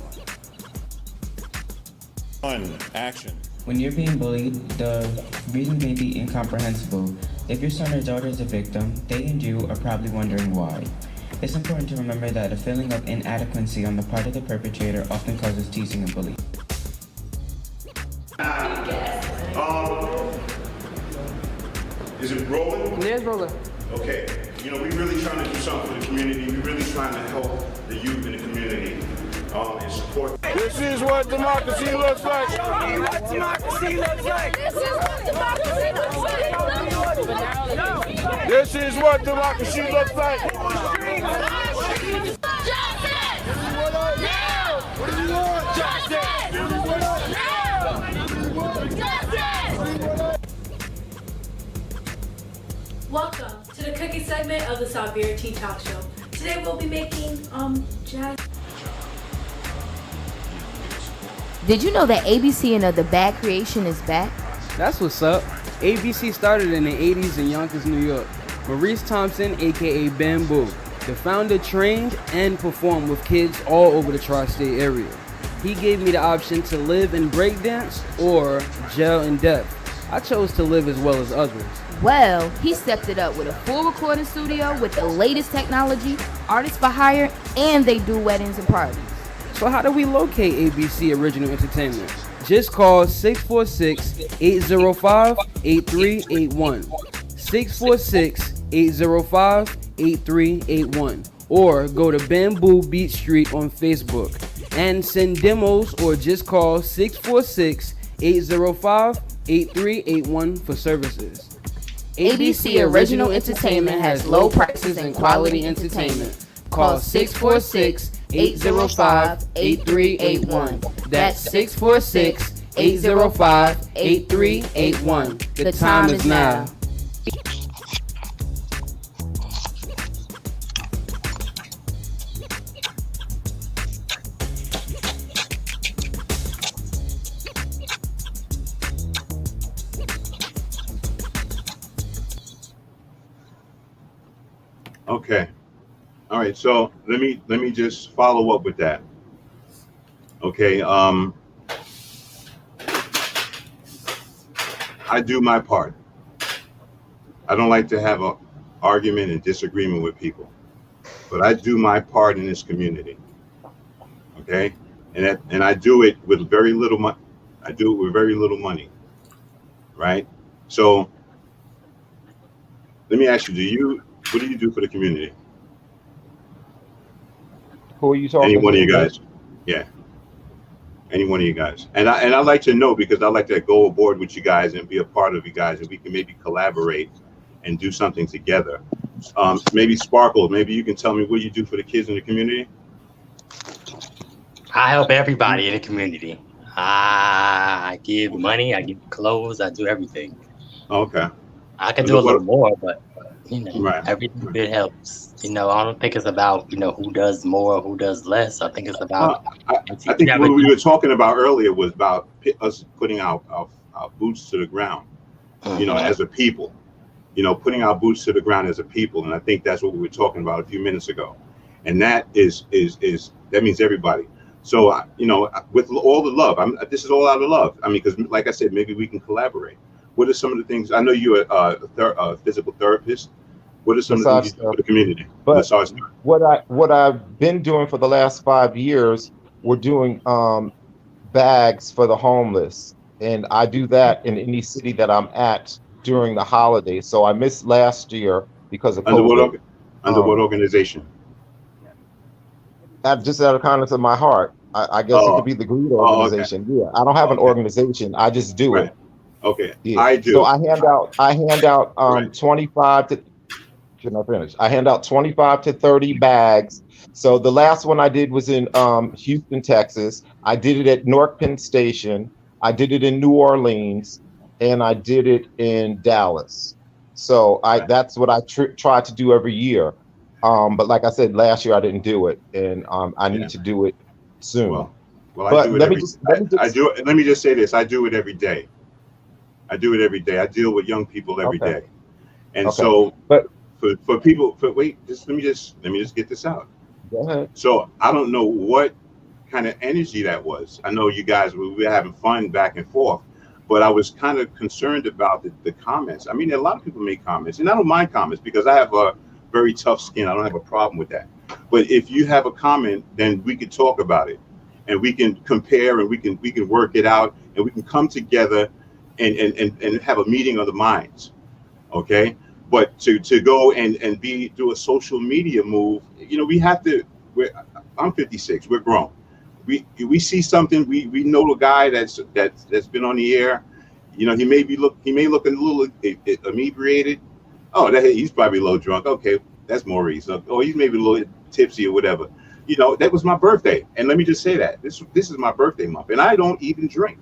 1, action. When you're being bullied, the reason may be incomprehensible. If your son or daughter is a victim, they and you are probably wondering why. It's important to remember that a feeling of inadequacy on the part of the perpetrator often causes teasing and bullying. Is it rolling? Yeah, it's rolling. Okay. We really trying to do something for the community. We really trying to help the youth in the community and support. This is what democracy looks like. This is what democracy looks like. This is what democracy looks like. Welcome to the cooking segment of the Xavier Tea Talk Show. Today we'll be making jazz. Did you know that ABC and the Bad Creation is back? That's what's up. ABC started in the 80s in Yonkers, New York. Maurice Thompson, aka Bamboo, the founder, trained and performed with kids all over the tri-state area. He gave me the option to live in breakdance or jail in death. I chose to live as well as others. Well, he stepped it up with a full recording studio with the latest technology, artists for hire, and they do weddings and parties. So how do we locate ABC Original Entertainment? Just call 646-805-8381. 646-805-8381. Or go to Bamboo Beach Street on Facebook and send demos, or just call 646-805-8381 for services. ABC Original Entertainment has low prices and quality entertainment. Call 646-805-8381. That's 805-8381. The time is now. Okay. All right. So let me just follow up with that. Okay. I do my part. I don't like to have an argument and disagreement with people, but I do my part in this community. Okay. And I do it with very little money. I do it with very little money. Right. So let me ask you, what do you do for the community? Who are you talking to? Any one of you guys. Yeah. Any one of you guys. And I like to know, because I like to go aboard with you guys and be a part of you guys, and we can maybe collaborate and do something together. Maybe Sparkle, maybe you can tell me what you do for the kids in the community. I help everybody in the community. I give money, I give clothes, I do everything. Okay. I could do a little more, but right. Everything bit helps. I don't think it's about who does more, who does less. I think it's about. I think what we were talking about earlier was about us putting our boots to the ground. As a people. Putting our boots to the ground as a people, and I think that's what we were talking about a few minutes ago. And that is that means everybody. So with all the love, this is all out of love. Because like I said, maybe we can collaborate. What are some of the things? I know you're a physical therapist. What are some of the things you do for the community? But what I've been doing for the last 5 years, we're doing bags for the homeless, and I do that in any city that I'm at during the holidays. So I missed last year because of COVID. Under what organization? Just out of kindness of my heart. I guess it could be the Greed organization. Okay. Yeah, I don't have an organization. I just do it. Okay, yeah. I do. So I hand out 25 to. Can I finish? I hand out 25 to 30 bags. So the last one I did was in Houston, Texas. I did it at Newark Penn Station. I did it in New Orleans, and I did it in Dallas. So that's what I try to do every year. But like I said, last year I didn't do it, and I need to do it soon. Well, but let me just say this: I do it every day. I do it every day. I deal with young people every day, and so. But for people, let me just get this out. Go ahead. So I don't know what kind of energy that was. I know you guys we were having fun back and forth, but I was kind of concerned about the comments. A lot of people make comments, and I don't mind comments because I have a very tough skin. I don't have a problem with that. But if you have a comment, then we can talk about it, and we can compare, and we can work it out, and we can come together and have a meeting of the minds. Okay. But to go and do a social media move, we have to. I'm 56. We're grown. We see something. We know a guy that's been on the air. He may look a little inebriated. Oh, he's probably a little drunk. Okay, that's Maurice. Oh, he's maybe a little tipsy or whatever. That was my birthday, and let me just say that this is my birthday month, and I don't even drink.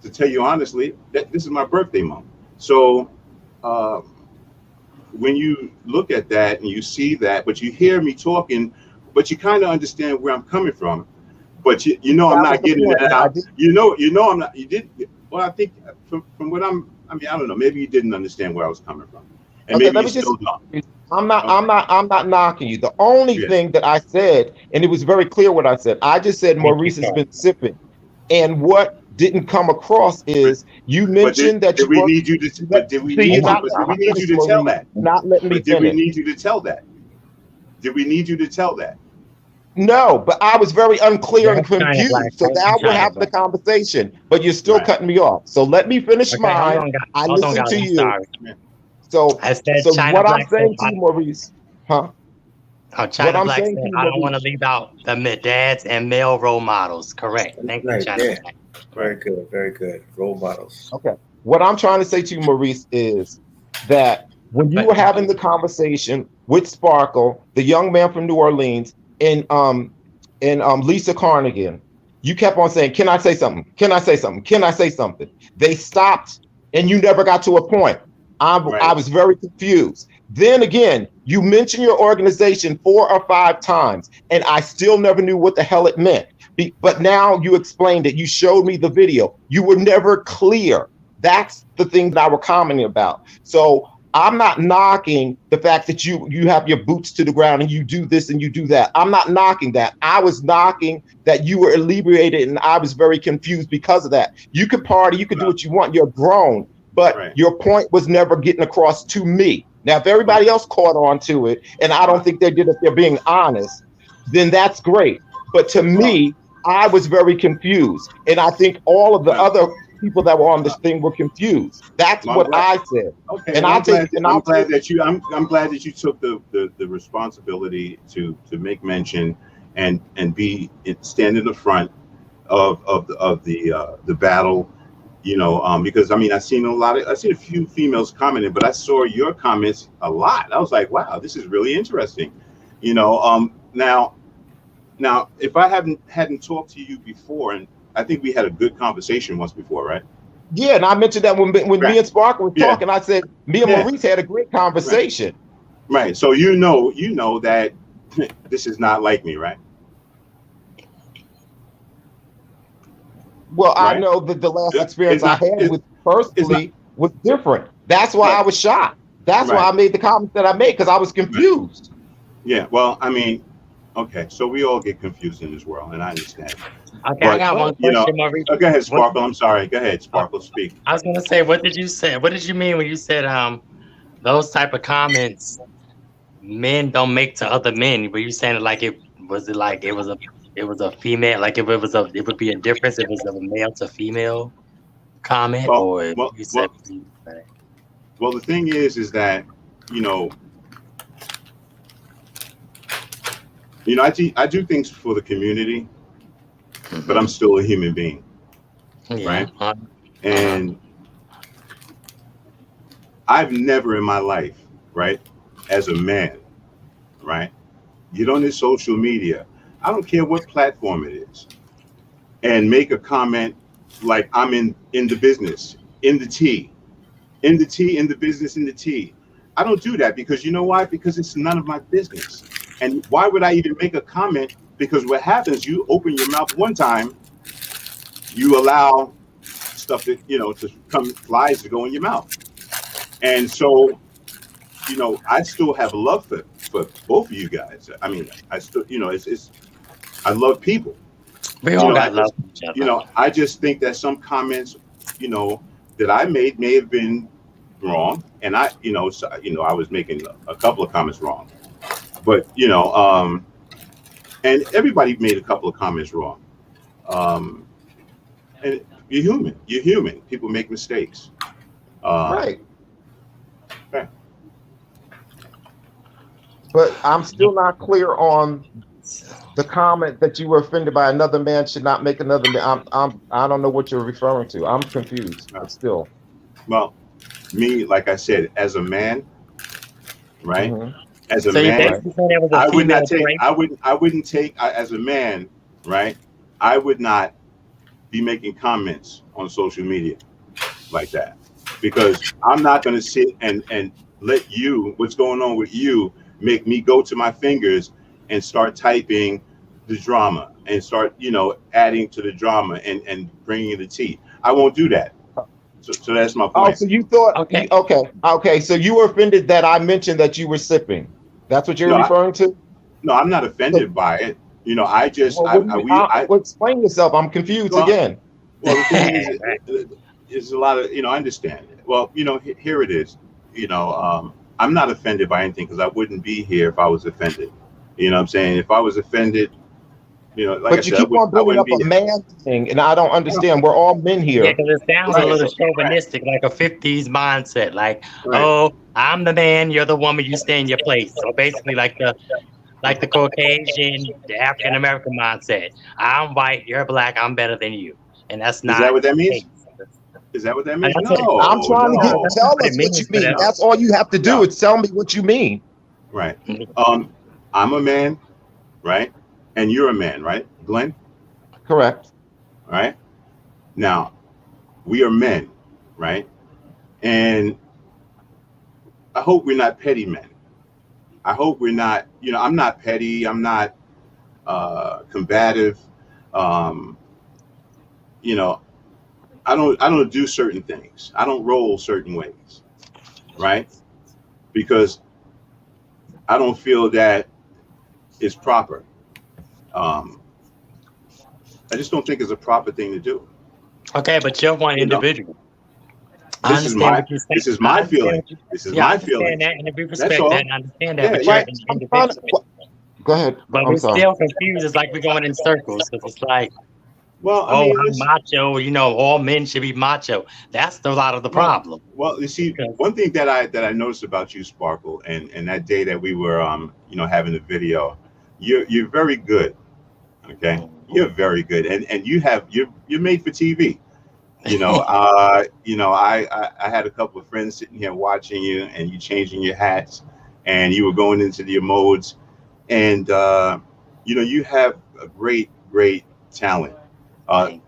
To tell you honestly, this is my birthday month. So. When you look at that and you see that, but you hear me talking, but you kind of understand where I'm coming from, but I'm not getting that out. I'm not. You did. Well, I think from what I don't know. Maybe you didn't understand where I was coming from, and maybe you still don't. I'm not knocking you. The only thing that I said, and it was very clear what I said. I just said Maurice has been sipping, and what didn't come across is you mentioned that we need you to tell that. Not letting me finish. Did we need you to tell that? Did we need you to tell that? No, but I was very unclear and confused. So now we're having the conversation, but you're still cutting me off. So let me finish mine. I listen to you. So what I'm saying to you, Maurice, huh? China Black said, I don't want to leave out the dads and male role models. Correct. Thank you, China Black. Very good, very good. Role models. Okay. What I'm trying to say to you, Maurice, is that when you were having the conversation with Sparkle, the young man from New Orleans, and Lisa Carnegie, You kept on saying, can I say something? Can I say something? Can I say something? They stopped and you never got to a point. I was very confused. Then again, you mentioned your organization 4 or 5 times, and I still never knew what the hell it meant. But now you explained it. You showed me the video. You were never clear. That's the thing that I was commenting about. So I'm not knocking the fact that you have your boots to the ground and you do this and you do that. I'm not knocking that. I was knocking that you were inebriated, and I was very confused because of that. You could party, you could do what you want. You're grown. But your point was never getting across to me. Now, if everybody else caught on to it, and I don't think they did if they're being honest, then that's great. But to me, I was very confused. And I think all of the other people that were on this thing were confused. That's what I said. Okay, and I'm glad that you took the responsibility to make mention and stand in the front of the battle. Because I mean, I seen a few females commenting, but I saw your comments a lot. I was like, wow, this is really interesting. Now, if I hadn't talked to you before, and I think we had a good conversation once before, right? Yeah, and I mentioned that when me and Sparkle were talking, I said me and Maurice had a great conversation. Right. So you know that this is not like me, right? Well, I know that the last experience I had with personally was different. That's why I was shocked. That's why I made the comments that I made, because I was confused. Yeah, well, I mean, okay, so we all get confused in this world, and I understand. Okay, but, I got one question, Maurice. Go ahead, Sparkle. I'm sorry. Go ahead, Sparkle. Speak. I was gonna say, what did you say? What did you mean when you said those type of comments men don't make to other men? Were you saying it was a female, like if it would be a difference if it was a male to female comment, well, the thing is that I do things for the community, but I'm still a human being, right? And I've never in my life, right, as a man, right, get on this social media, I don't care what platform it is, and make a comment like I'm in the business, in the business, in the tea. I don't do that because you know why? Because it's none of my business. And why would I even make a comment? Because what happens, you open your mouth one time, you allow stuff that, to come, flies to go in your mouth. And so, I still have love for both of you guys. I mean, I still, I love people. We all got love for each other. I just think that some comments, that I made may have been wrong. And I was making a couple of comments wrong. But, and everybody made a couple of comments wrong. And you're human. People make mistakes. Right. But I'm still not clear on the comment that you were offended by another man should not make another man. I don't know what you're referring to. I'm confused still. Well, me, like I said, as a man, right? Mm-hmm. As a man, I wouldn't take as a man, right? I would not be making comments on social media like that, because I'm not going to sit and let what's going on with you, make me go to my fingers and start typing the drama and start, adding to the drama and bringing the tea. I won't do that. So that's my point. Oh, so you thought, okay. So you were offended that I mentioned that you were sipping. That's what you're referring to? No, I'm not offended by it. I just, explain yourself. I'm confused again. Well, the thing is, it's a lot of, I understand it. Well, here it is. I'm not offended by anything because I wouldn't be here if I was offended. You know what I'm saying? If I was offended, like but you keep on bringing up a man thing, and I don't understand. We're all men here. Yeah, because it sounds a little chauvinistic, like a 50s mindset. Like, oh, I'm the man, you're the woman, you stay in your place. So basically, like the Caucasian, the African American mindset. I'm white, you're black, I'm better than you, and that's not. Is that what that means? Is that what that means? No, I'm trying to tell us what you mean. That's all you have to do is tell me what you mean. Right. I'm a man, right? And you're a man, right, Glenn? Correct. All right. Now, we are men, right? And I hope we're not petty men. I hope we're not, I'm not petty. I'm not combative. Um, I don't do certain things. I don't roll certain ways, right? Because I don't feel that it's proper. Um, I just don't think it's a proper thing to do. Okay, but you're one individual. I This is understand my what you're saying. this is my feeling. This is my feeling. That, and we That's respect all. that and understand that. Yeah, But yeah. you're an individual. Go ahead. But I'm we're sorry. still confused. It's like we're going in circles because it's like, Well, I oh, mean, I'm listen, macho. All men should be macho. That's a lot of the problem. well, you see, one thing that I noticed about you, Sparkle, and that day that we were having the video, you're very good. Okay, you're very good, and you're made for TV. I had a couple of friends sitting here watching you, and you changing your hats, and you were going into your modes, and you have a great talent.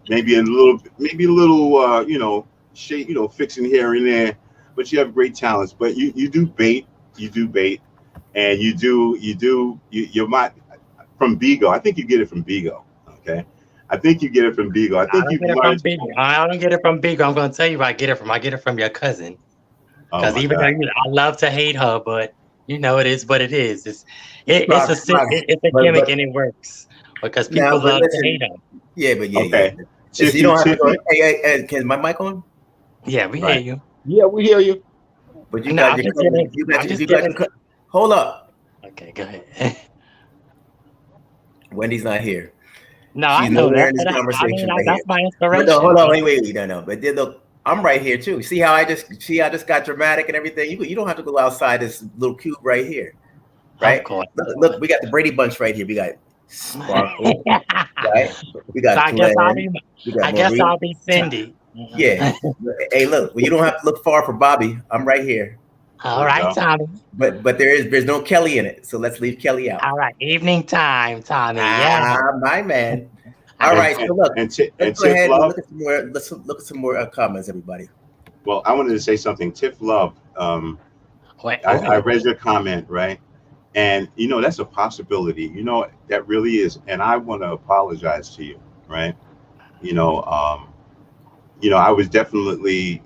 Maybe a little shade, fixing here and there, but you have great talents. But you do bait, and you're my from Bigo. I think you get it from Bigo. Okay, I think you get it from Bigo. I think you learned. I don't get it from Bigo. I'm going to tell you where I get it from. I get it from your cousin. Because Oh even though I love to hate her, but it is what it is. It's a gimmick and it works because people love to hate her. Yeah, but yeah. Okay. So you don't have to go, hey, can my mic on? Yeah, we hear you. Yeah, we hear you. But you got hold up. Okay, go ahead. Wendy's not here. No, I know that. That's my inspiration. No, hold on, wait. No. But look, I'm right here too. See how I just got dramatic and everything. You don't have to go outside this little cube right here, right? Look, we got the Brady Bunch right here. We got Sparkle, right? We got. So I guess I'll be Cindy. Yeah. Hey, look. Well, you don't have to look far for Bobby. I'm right here. All right, Tommy. But there's no Kelly in it, so let's leave Kelly out. All right, evening time, Tommy. Yeah, my man. All right, so look, let's go ahead and look at some more comments, everybody. Well, I wanted to say something. Tiff Love, I read your comment, right? And, that's a possibility. That really is. And I want to apologize to you, right? I was definitely,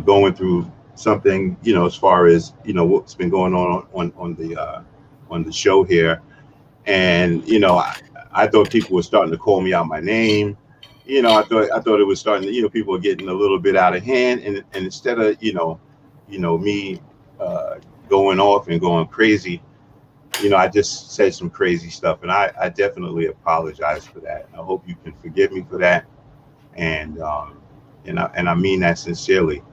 going through something, as far as, what's been going on the show here. And, I thought people were starting to call me out my name. I thought it was starting to, people were getting a little bit out of hand. And instead of, me going off and going crazy, I just said some crazy stuff. And I definitely apologize for that. I hope you can forgive me for that. And I mean that sincerely.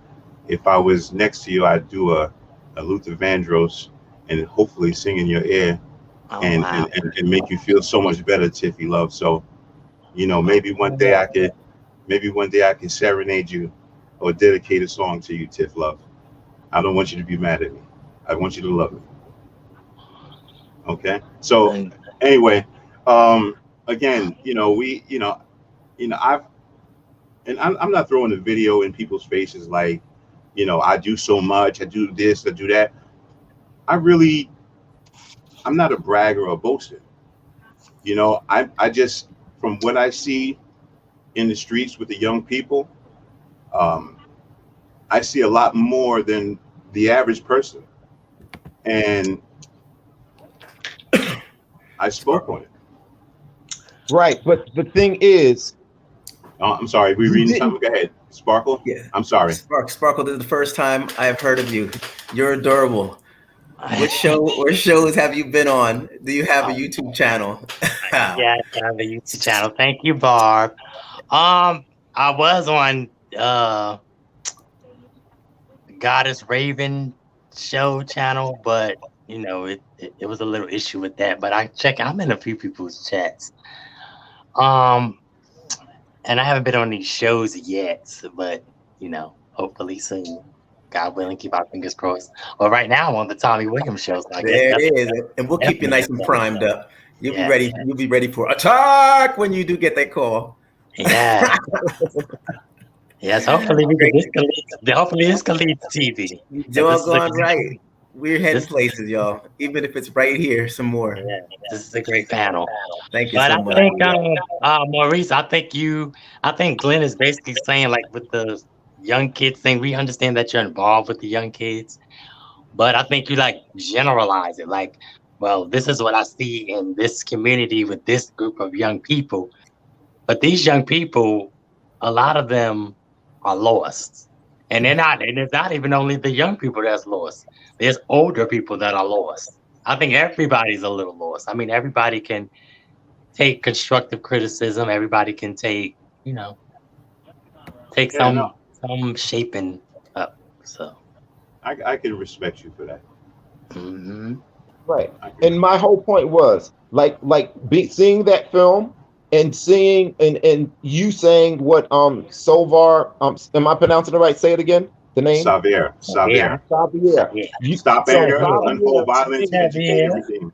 If I was next to you, I'd do a Luther Vandross and hopefully sing in your ear and make you feel so much better, Tiffy Love. So, maybe one day I could serenade you or dedicate a song to you, Tiff Love. I don't want you to be mad at me. I want you to love me. Okay. So anyway, again, I'm not throwing a video in people's faces like, I do so much, I do this, I do that. I'm not a bragger or a boaster. I just, from what I see in the streets with the young people, I see a lot more than the average person. And I spoke on it. Right. But the thing is, I'm sorry, we reading something? Go ahead. Sparkle? Yeah. I'm sorry. Sparkle, this is the first time I've heard of you. You're adorable. What shows have you been on? Do you have a YouTube channel? Yeah, I have a YouTube channel. Thank you, Barb. I was on Goddess Raven show channel, but it was a little issue with that. But I'm in a few people's chats. And I haven't been on these shows yet, but hopefully soon. God willing, keep our fingers crossed. Well, right now I'm on the Tommy Williams show. So there it is, and we'll keep you nice and primed up. You'll be ready. You'll be ready for attack when you do get that call. Yeah. Yes, hopefully we can escalate the TV. Doggone right. We're heading places, y'all. Even if it's right here, some more. Yeah, this is a great panel. Thank you But so I much. think, Maurice, I think Glenn is basically saying, like, with the young kids thing, we understand that you're involved with the young kids, but I think you like generalize it, like, well, this is what I see in this community with this group of young people. But these young people, a lot of them are lost. And it's not even only the young people that's lost. There's older people that are lost. I think everybody's a little lost. I mean, everybody can take constructive criticism. Everybody can take some shaping up. So I can respect you for that. Mm-hmm. Right. And my whole point was seeing that film and seeing and you saying what Sovar am I pronouncing it right? Say it again. The name? Xavier. You stop anger, unfold violence, educate everything.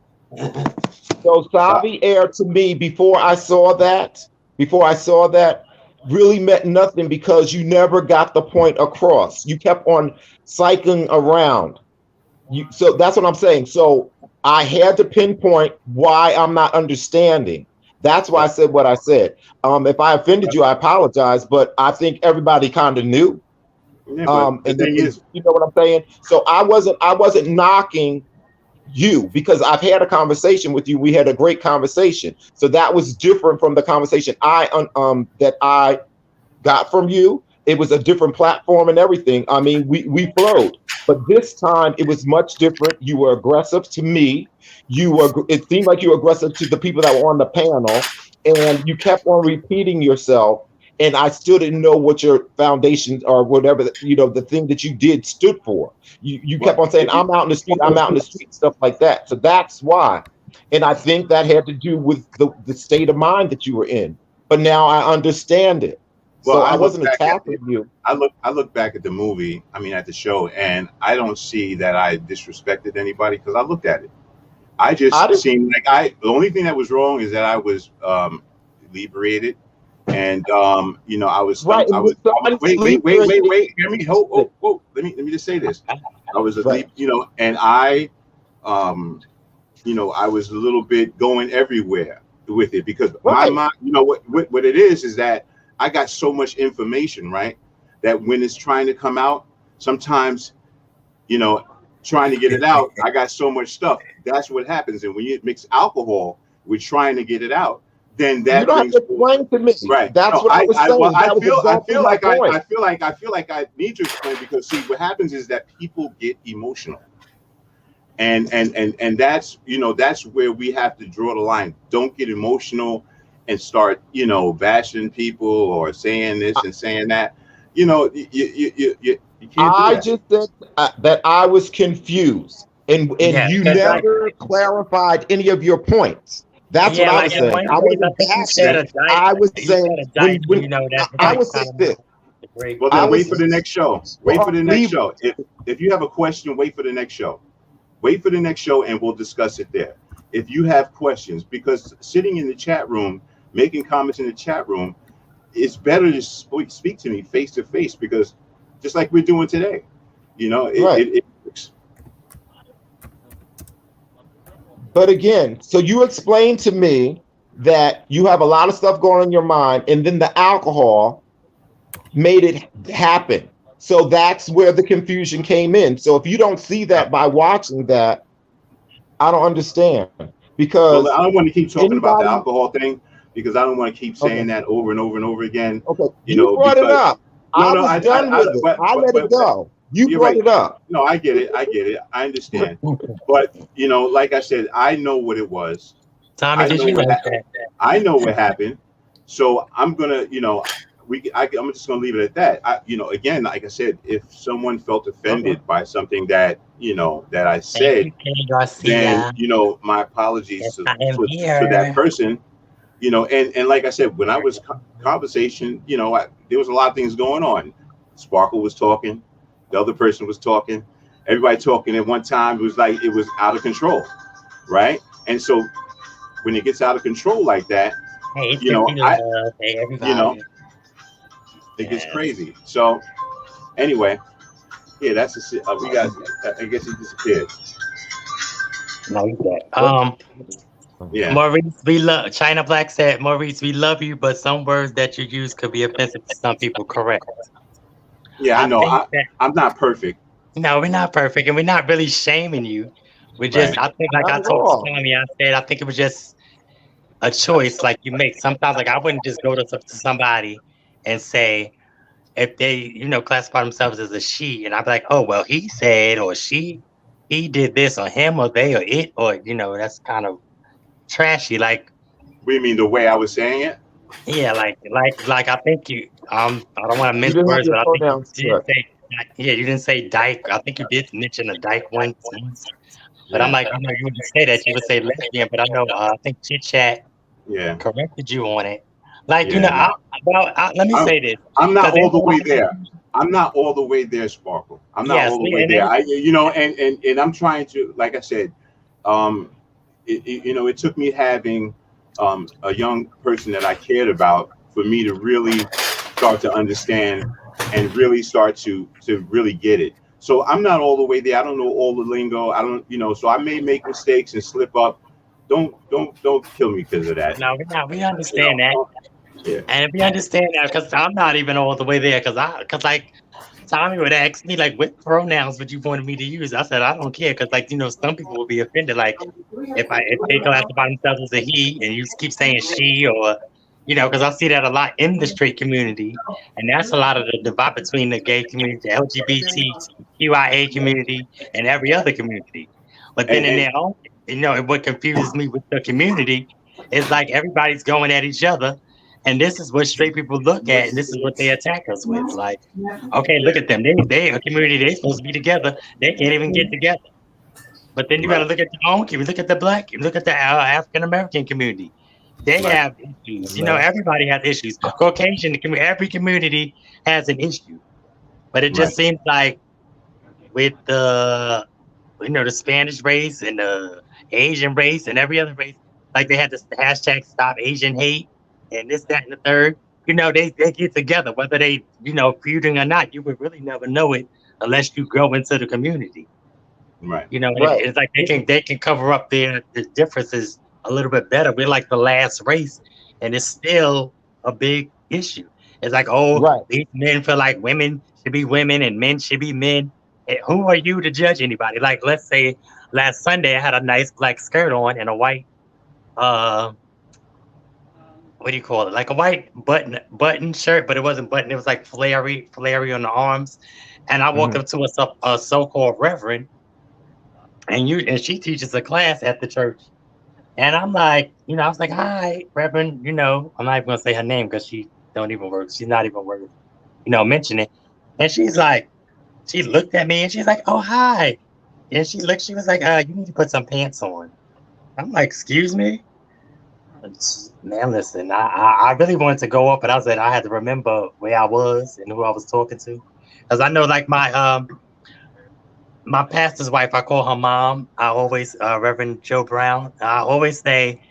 So Xavier to me before I saw that really meant nothing because you never got the point across. You kept on cycling around. So that's what I'm saying. So I had to pinpoint why I'm not understanding. That's why I said what I said. If I offended you, I apologize, but I think everybody kind of knew. Yeah, and the thing is, you know what I'm saying? So I wasn't knocking you because I've had a conversation with you. We had a great conversation. So that was different from the conversation that I got from you. It was a different platform and everything. I mean, we flowed, but this time it was much different. You were aggressive to me. It seemed like you were aggressive to the people that were on the panel, and you kept on repeating yourself. And I still didn't know what your foundation or whatever, the thing that you did stood for. You kept on saying, I'm out in the street, stuff like that. So that's why. And I think that had to do with the state of mind that you were in. But now I understand it. Well, so I wasn't attacking you. I look back at the movie, at the show, and I don't see that I disrespected anybody because I looked at it. I just seemed like the only thing that was wrong is that I was liberated. And I was right. Wait. Hear me. Hold. Let me just say this. I was and I I was a little bit going everywhere with it because my mind, what it is that I got so much information, right? That when it's trying to come out, sometimes, trying to get it out, I got so much stuff. That's what happens. And when you mix alcohol with trying to get it out, then that you don't have to explain to me. Right. That's what I was saying. I feel like I need to explain because see what happens is that people get emotional. And that's that's where we have to draw the line. Don't get emotional and start bashing people or saying this and saying that. You can't do that. Just said that I was confused and you never clarified any of your points. That's what I was saying. I was saying this. Well, then wait for the next show. Wait for the next show. If you have a question, wait for the next show. Wait for the next show and we'll discuss it there. If you have questions, because sitting in the chat room, making comments in the chat room, it's better to speak to me face to face because just like we're doing today, it works. But again, so you explained to me that you have a lot of stuff going on in your mind, and then the alcohol made it happen. So that's where the confusion came in. So if you don't see that by watching that, I don't understand. Because I don't want to keep talking about the alcohol thing because I don't want to keep saying that over and over and over again. Okay, you brought it up. I was done with it. I let it go. You brought it up. No, I get it. I understand. But like I said, I know what it was. Tommy, did you know that? I know what happened. So I'm gonna, I'm just gonna leave it at that. Again, like I said, if someone felt offended by something that that I said, then my apologies to that person. And like I said, when I was conversation, there was a lot of things going on. Sparkle was talking. The other person was talking, everybody talking at one time. It was like it was out of control, right? And so when it gets out of control like that, Hey, it's you know, everybody. you know, it gets crazy. So anyway, yeah, that's we got. I guess he disappeared. No, he's dead. Yeah. Maurice, we love China Black said, Maurice, we love you, but some words that you use could be offensive to some people. Correct. Yeah, I know. I'm not perfect. No, we're not perfect, and we're not really shaming you. We're just, Right. I think, like I told Tommy, I said, I think it was just a choice like you make. Sometimes, like I wouldn't just go to somebody and say, if they, classify themselves as a she, and I'd be like, oh, well, he said, or she, he did this, or him, or they, or it, or, that's kind of trashy. Like, what do you mean the way I was saying it? Yeah, like I think you, I don't want to mince words, but I think you didn't say, yeah, you didn't say dyke. I think you did mention a dyke once. But I'm like, you wouldn't say that. You would say lesbian. But I know, I think Chit Chat corrected you on it. Like, let me say this. I'm not all the way there. I'm not all the way there, Sparkle. I'm not all the way there. And I'm trying to, like I said, it took me having a young person that I cared about for me to really start to understand and really start to really get it. So I'm not all the way there. I don't know all the lingo. I don't, so I may make mistakes and slip up. Don't kill me because of that. No, we understand that. Yeah. And we understand that because I'm not even all the way there because like Tommy would ask me like, what pronouns would you want me to use? I said, I don't care because like, some people will be offended. Like if they classify themselves as a he and you keep saying she or, because I see that a lot in the straight community. And that's a lot of the divide between the gay community, the LGBTQIA community and every other community. But then in their own, what confuses me with the community is like everybody's going at each other. And this is what straight people look at, and this is what they attack us with. Like, okay, look at them. They a community. They're supposed to be together. They can't even get together. But then you got to look at the own community. Look at the Black. Look at the African American community. They have issues. Everybody has issues. Caucasian community. Every community has an issue. But it just seems like with the, the Spanish race and the Asian race and every other race, like they had this hashtag Stop Asian Hate. And this, that, and the third, they get together, whether they, feuding or not, you would really never know it unless you go into the community. Right. It's like they can cover up the differences a little bit better. We're like the last race, and it's still a big issue. It's like, these men feel like women should be women and men should be men. And who are you to judge anybody? Like, let's say last Sunday I had a nice black skirt on and a white, what do you call it? Like a white button shirt, but it wasn't button. It was like flary on the arms. And I walked up to a so-called reverend, and she teaches a class at the church. And I'm like, I was like, hi, Reverend, I'm not even gonna say her name because she don't even work. She's not even worth, mentioning it. And she's like, she looked at me and she's like, oh, hi. And she was like, you need to put some pants on. I'm like, excuse me? Man, listen, I really wanted to go up, but I said I had to remember where I was and who I was talking to. Because I know like my pastor's wife, I call her mom. I always, Reverend Joe Brown, I always say,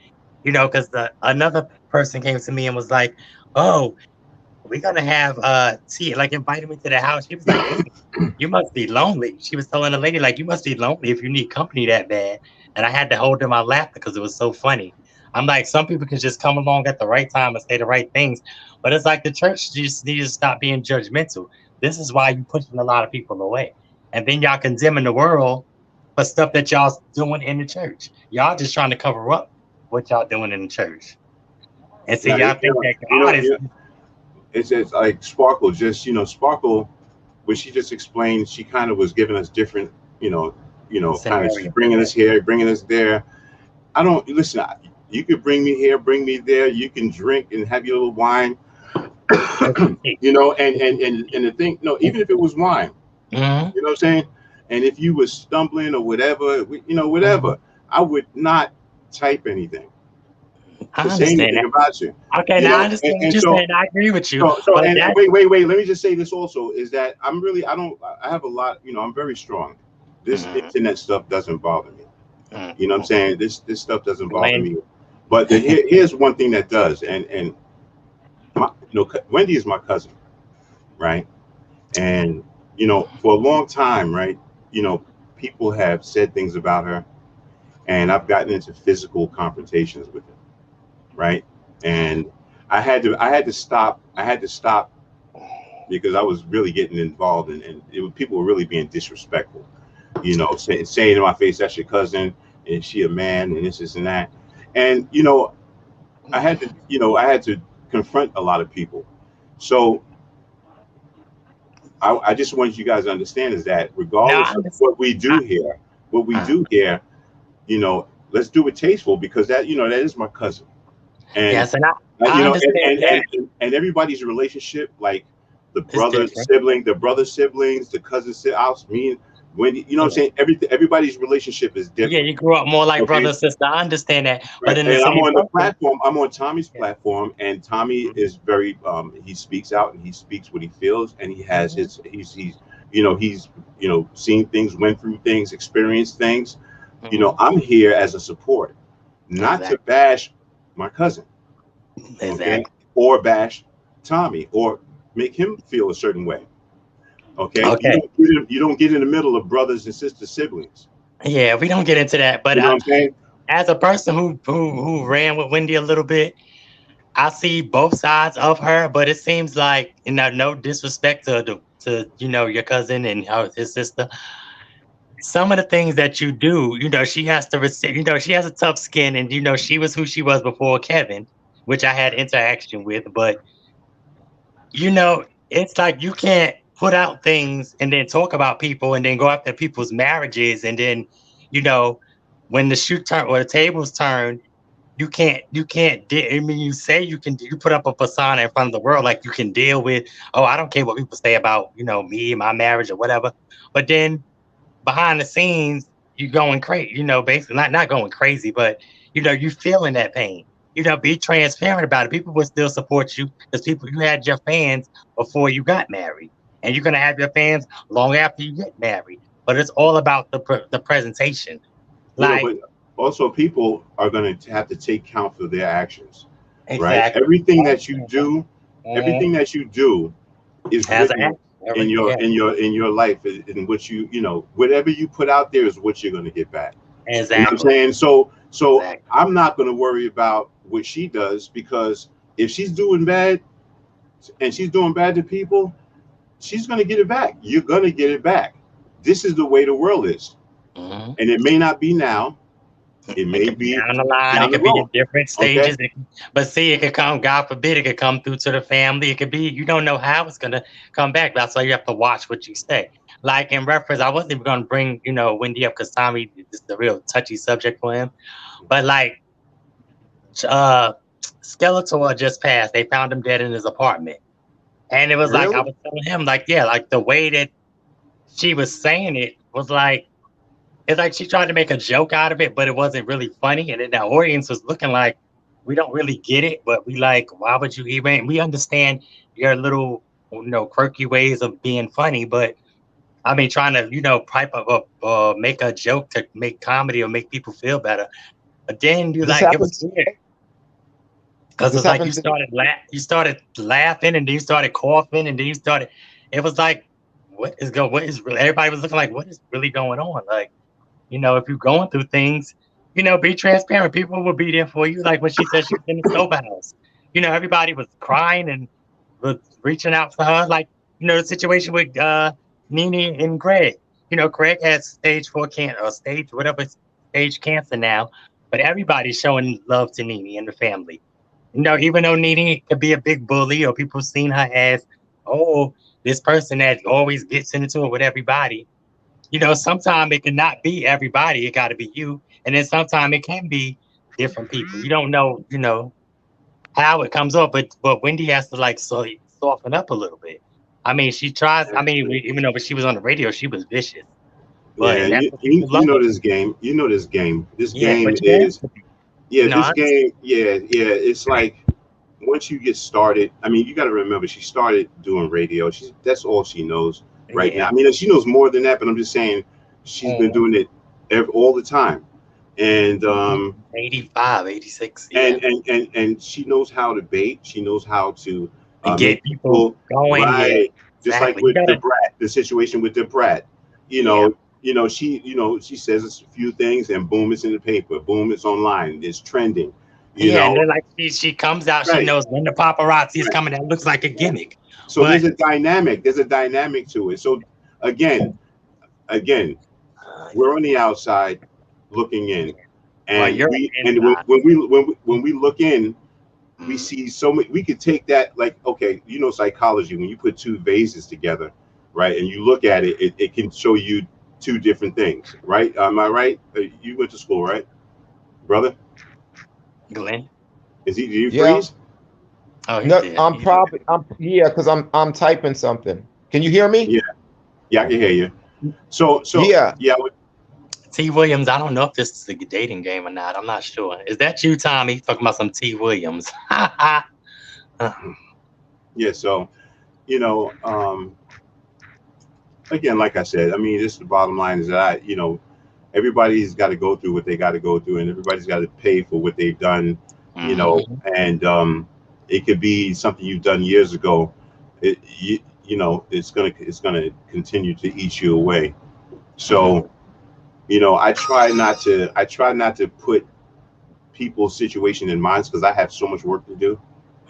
because another person came to me and was like, oh, we're going to have tea, like invited me to the house. She was like, hey, you must be lonely. She was telling the lady, like, you must be lonely if you need company that bad. And I had to hold in my laughter because it was so funny. I'm like, some people can just come along at the right time and say the right things. But it's like the church just needs to stop being judgmental. This is why you're pushing a lot of people away. And then y'all condemning the world for stuff that y'all doing in the church. Y'all just trying to cover up what y'all doing in the church. And see, y'all think that it's just like Sparkle, Sparkle, when she just explained, she kind of was giving us different, kind of bringing us here, bringing us there. I don't, listen, you could bring me here, bring me there. You can drink and have your little wine, and the thing, even if it was wine, you know what I'm saying? And if you were stumbling or whatever, whatever, I would not type anything. I understand that. About you. Okay, now I understand what you're saying. I agree with you. Wait. Let me just say this also is that I have a lot, I'm very strong. This internet stuff doesn't bother me. You know what I'm saying? This stuff doesn't bother me But here's one thing that does, and Wendy is my cousin, right? And for a long time, right? People have said things about her, and I've gotten into physical confrontations with her, right? And I had to stop because I was really getting involved, and people were really being disrespectful, saying in my face, "That's your cousin, and she a man, and this and that," and I had to confront a lot of people. So I just want you guys to understand is that regardless of what we do here, let's do it tasteful, because that is my cousin, and yes, and I understand that. And everybody's relationship, like the brother siblings, the cousin siblings, me and Wendy, what I'm saying? Everybody's relationship is different. Yeah, you grew up more like brother sister. I understand that. Right. But And I'm on the platform. I'm on Tommy's platform, and Tommy is very. He speaks out and he speaks what he feels, and he has his. He's seen things, went through things, experienced things. I'm here as a support, not to bash my cousin, okay, or bash Tommy, or make him feel a certain way. Okay. You don't get in the middle of brothers and sisters, siblings. Yeah, we don't get into that. But what I'm saying? As a person who ran with Wendy a little bit, I see both sides of her. But it seems like, no disrespect to your cousin and his sister. Some of the things that you do, she has to receive. She has a tough skin, and she was who she was before Kevin, which I had interaction with. But it's like you can't put out things and then talk about people and then go after people's marriages, and then when the shoe turn or the tables turn, you can't. I mean, you say you can. You put up a persona in front of the world like you can deal with. Oh, I don't care what people say about me, my marriage, or whatever. But then behind the scenes, you going crazy. Basically not going crazy, but you feeling that pain. Be transparent about it. People will still support you because you had your fans before you got married, and you're gonna have your fans long after you get married. But it's all about the presentation. But also, people are going to have to take count for their actions, exactly. Right? Everything that you do is written in your life, in which whatever you put out there is what you're going to get back. Exactly. You know what I'm saying? So exactly. I'm not going to worry about what she does, because if she's doing bad and she's doing bad to people, she's going to get it back. You're going to get it back. This is the way the world is. And it may not be now. It may be down the line. It could be at different stages. Okay? But see, it could come, God forbid, it could come through to the family. It could be, you don't know how it's going to come back. That's why you have to watch what you say. Like in reference, I wasn't even going to bring, Wendy up because Tommy is the real touchy subject for him. But like, Skeletor just passed. They found him dead in his apartment. And it was like, I was telling him, like, yeah, like the way that she was saying it was like, it's like she tried to make a joke out of it, but it wasn't really funny. And then the audience was looking like, we don't really get it, but we like, why would you even? We understand your little, quirky ways of being funny, but I mean, trying to, pipe up, make a joke to make comedy or make people feel better. But then it was weird. Because it's like you started laughing, and then you started coughing, and then it was like, what is really, everybody was looking like, what is really going on? Like, if you're going through things, be transparent. People will be there for you. Like when she said she was in the sober house, everybody was crying and was reaching out for her. Like, the situation with Nene and Greg. Greg has stage 4 stage cancer now, but everybody's showing love to Nene and the family. Even though Nene could be a big bully, or people seen her as, oh, this person that always gets into it with everybody. Sometimes it cannot be everybody. It got to be you. And then sometimes it can be different people. You don't know, how it comes up. But Wendy has to like soften up a little bit. I mean, she tries. I mean, even though she was on the radio, she was vicious. But yeah, you know this game. You know this game. This game is. This game. Yeah. It's like once you get started. I mean, you got to remember she started doing radio. That's all she knows. Right now, I mean, she knows more than that, but I'm just saying she's been doing it all the time, And 85, 86. and she knows how to bait. She knows how to Get make people going. Yeah, right. Just like exactly. with the brat, the situation with the brat. You know, she says a few things, and boom, it's in the paper. Boom, it's online. It's trending. You And know, then like she comes out, she right. knows when the paparazzi is Right. coming. That looks like a gimmick. So But there's a dynamic. There's a dynamic to it. So again, we're on the outside looking in, and you're when we look in, we see so many. We could take that, like, okay, you know, psychology. When you put two vases together, right, and you look at it, it can show you two different things, right? Am I right? You went to school, right, brother? Glenn. Did you Yeah. freeze? Oh, No, did. because I'm typing something. Can you hear me? Yeah, I can hear you. So yeah. T. Williams, I don't know if this is a dating game or not. I'm not sure. Is that you, Tommy? Talking about some T. Williams. Yeah, so, you know, again, like I said, I mean, this is the bottom line is that everybody's got to go through what they got to go through, and everybody's got to pay for what they've done, you know, and it could be something you've done years ago. It's gonna continue to eat you away. So, I try not to put people's situation in minds because I have so much work to do.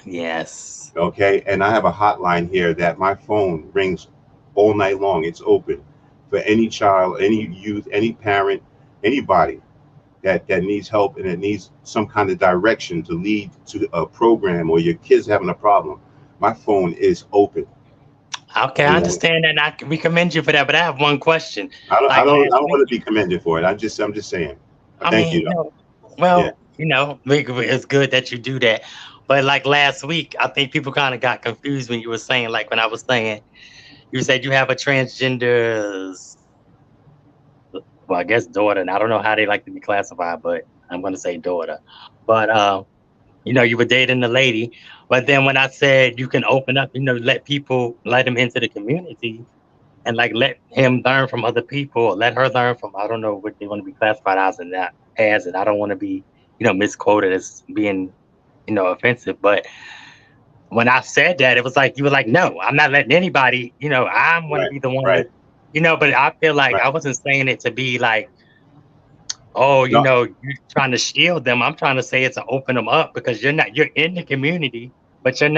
Yes. Okay, and I have a hotline here that my phone rings all night long. It's open for any child, any youth, any parent, anybody that needs help and it needs some kind of direction to lead to a program, or your kids having a problem. My phone is open. Okay, I understand that, and we commend you for that. But I have one question. I don't want to be commended for it. I'm just saying. Thank you. It's good that you do that. But like last week, I think people kind of got confused when you were saying, like when I was saying, you said you have a transgender, well, I guess daughter, and I don't know how they like to be classified, but I'm going to say daughter. But, you were dating the lady. But then when I said you can open up, let him into the community and like let him learn from other people, or let her learn from, I don't know what they want to be classified as, and I don't want to be, misquoted as being, offensive. But when I said that, it was like, you were like, no, I'm not letting anybody, I'm going to be the one that, but I feel like I wasn't saying it to be like, oh, you're trying to shield them. I'm trying to say it's to open them up, because you're in the community, but you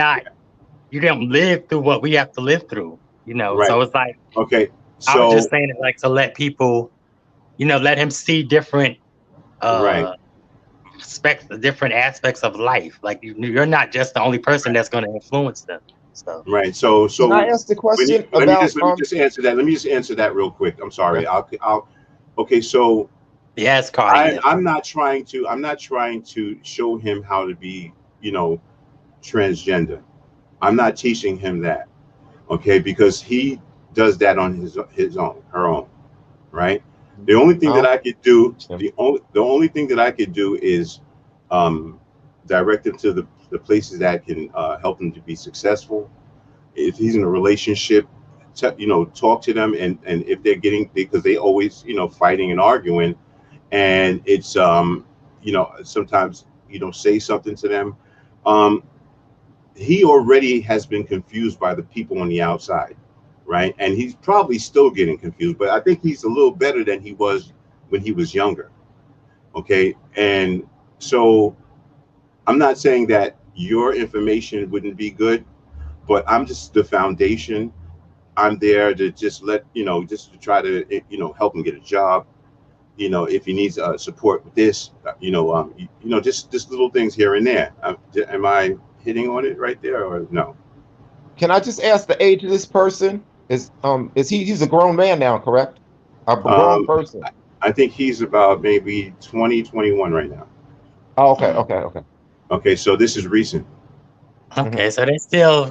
don't live through what we have to live through, So it's like, okay. So I was just saying it like to let people, let him see different, different aspects of life. Like you're not just the only person that's going to influence them. So right. So can I ask the question let me just answer that. Let me just answer that real quick. I'm sorry. I'll. Okay. So yes, Cardi. I'm not trying to show him how to be, transgender. I'm not teaching him that. Okay, because he does that on her own, right? The only thing that I could do, the only thing that I could do is direct him to the places that can help him to be successful. If he's in a relationship, talk to them, and if they're because they always, fighting and arguing, and it's sometimes say something to them. He already has been confused by the people on the outside, right? And he's probably still getting confused, but I think he's a little better than he was when he was younger. Okay. And so I'm not saying that your information wouldn't be good, but I'm just the foundation. I'm there to just just to try to, help him get a job. If he needs support with this, just little things here and there. Am I hitting on it right there, or no? Can I just ask the age of this person? Is he's a grown man now, correct? A grown person. I think he's about maybe 20, 21 right now. Oh, okay. Okay, so this is recent. Okay, so they're still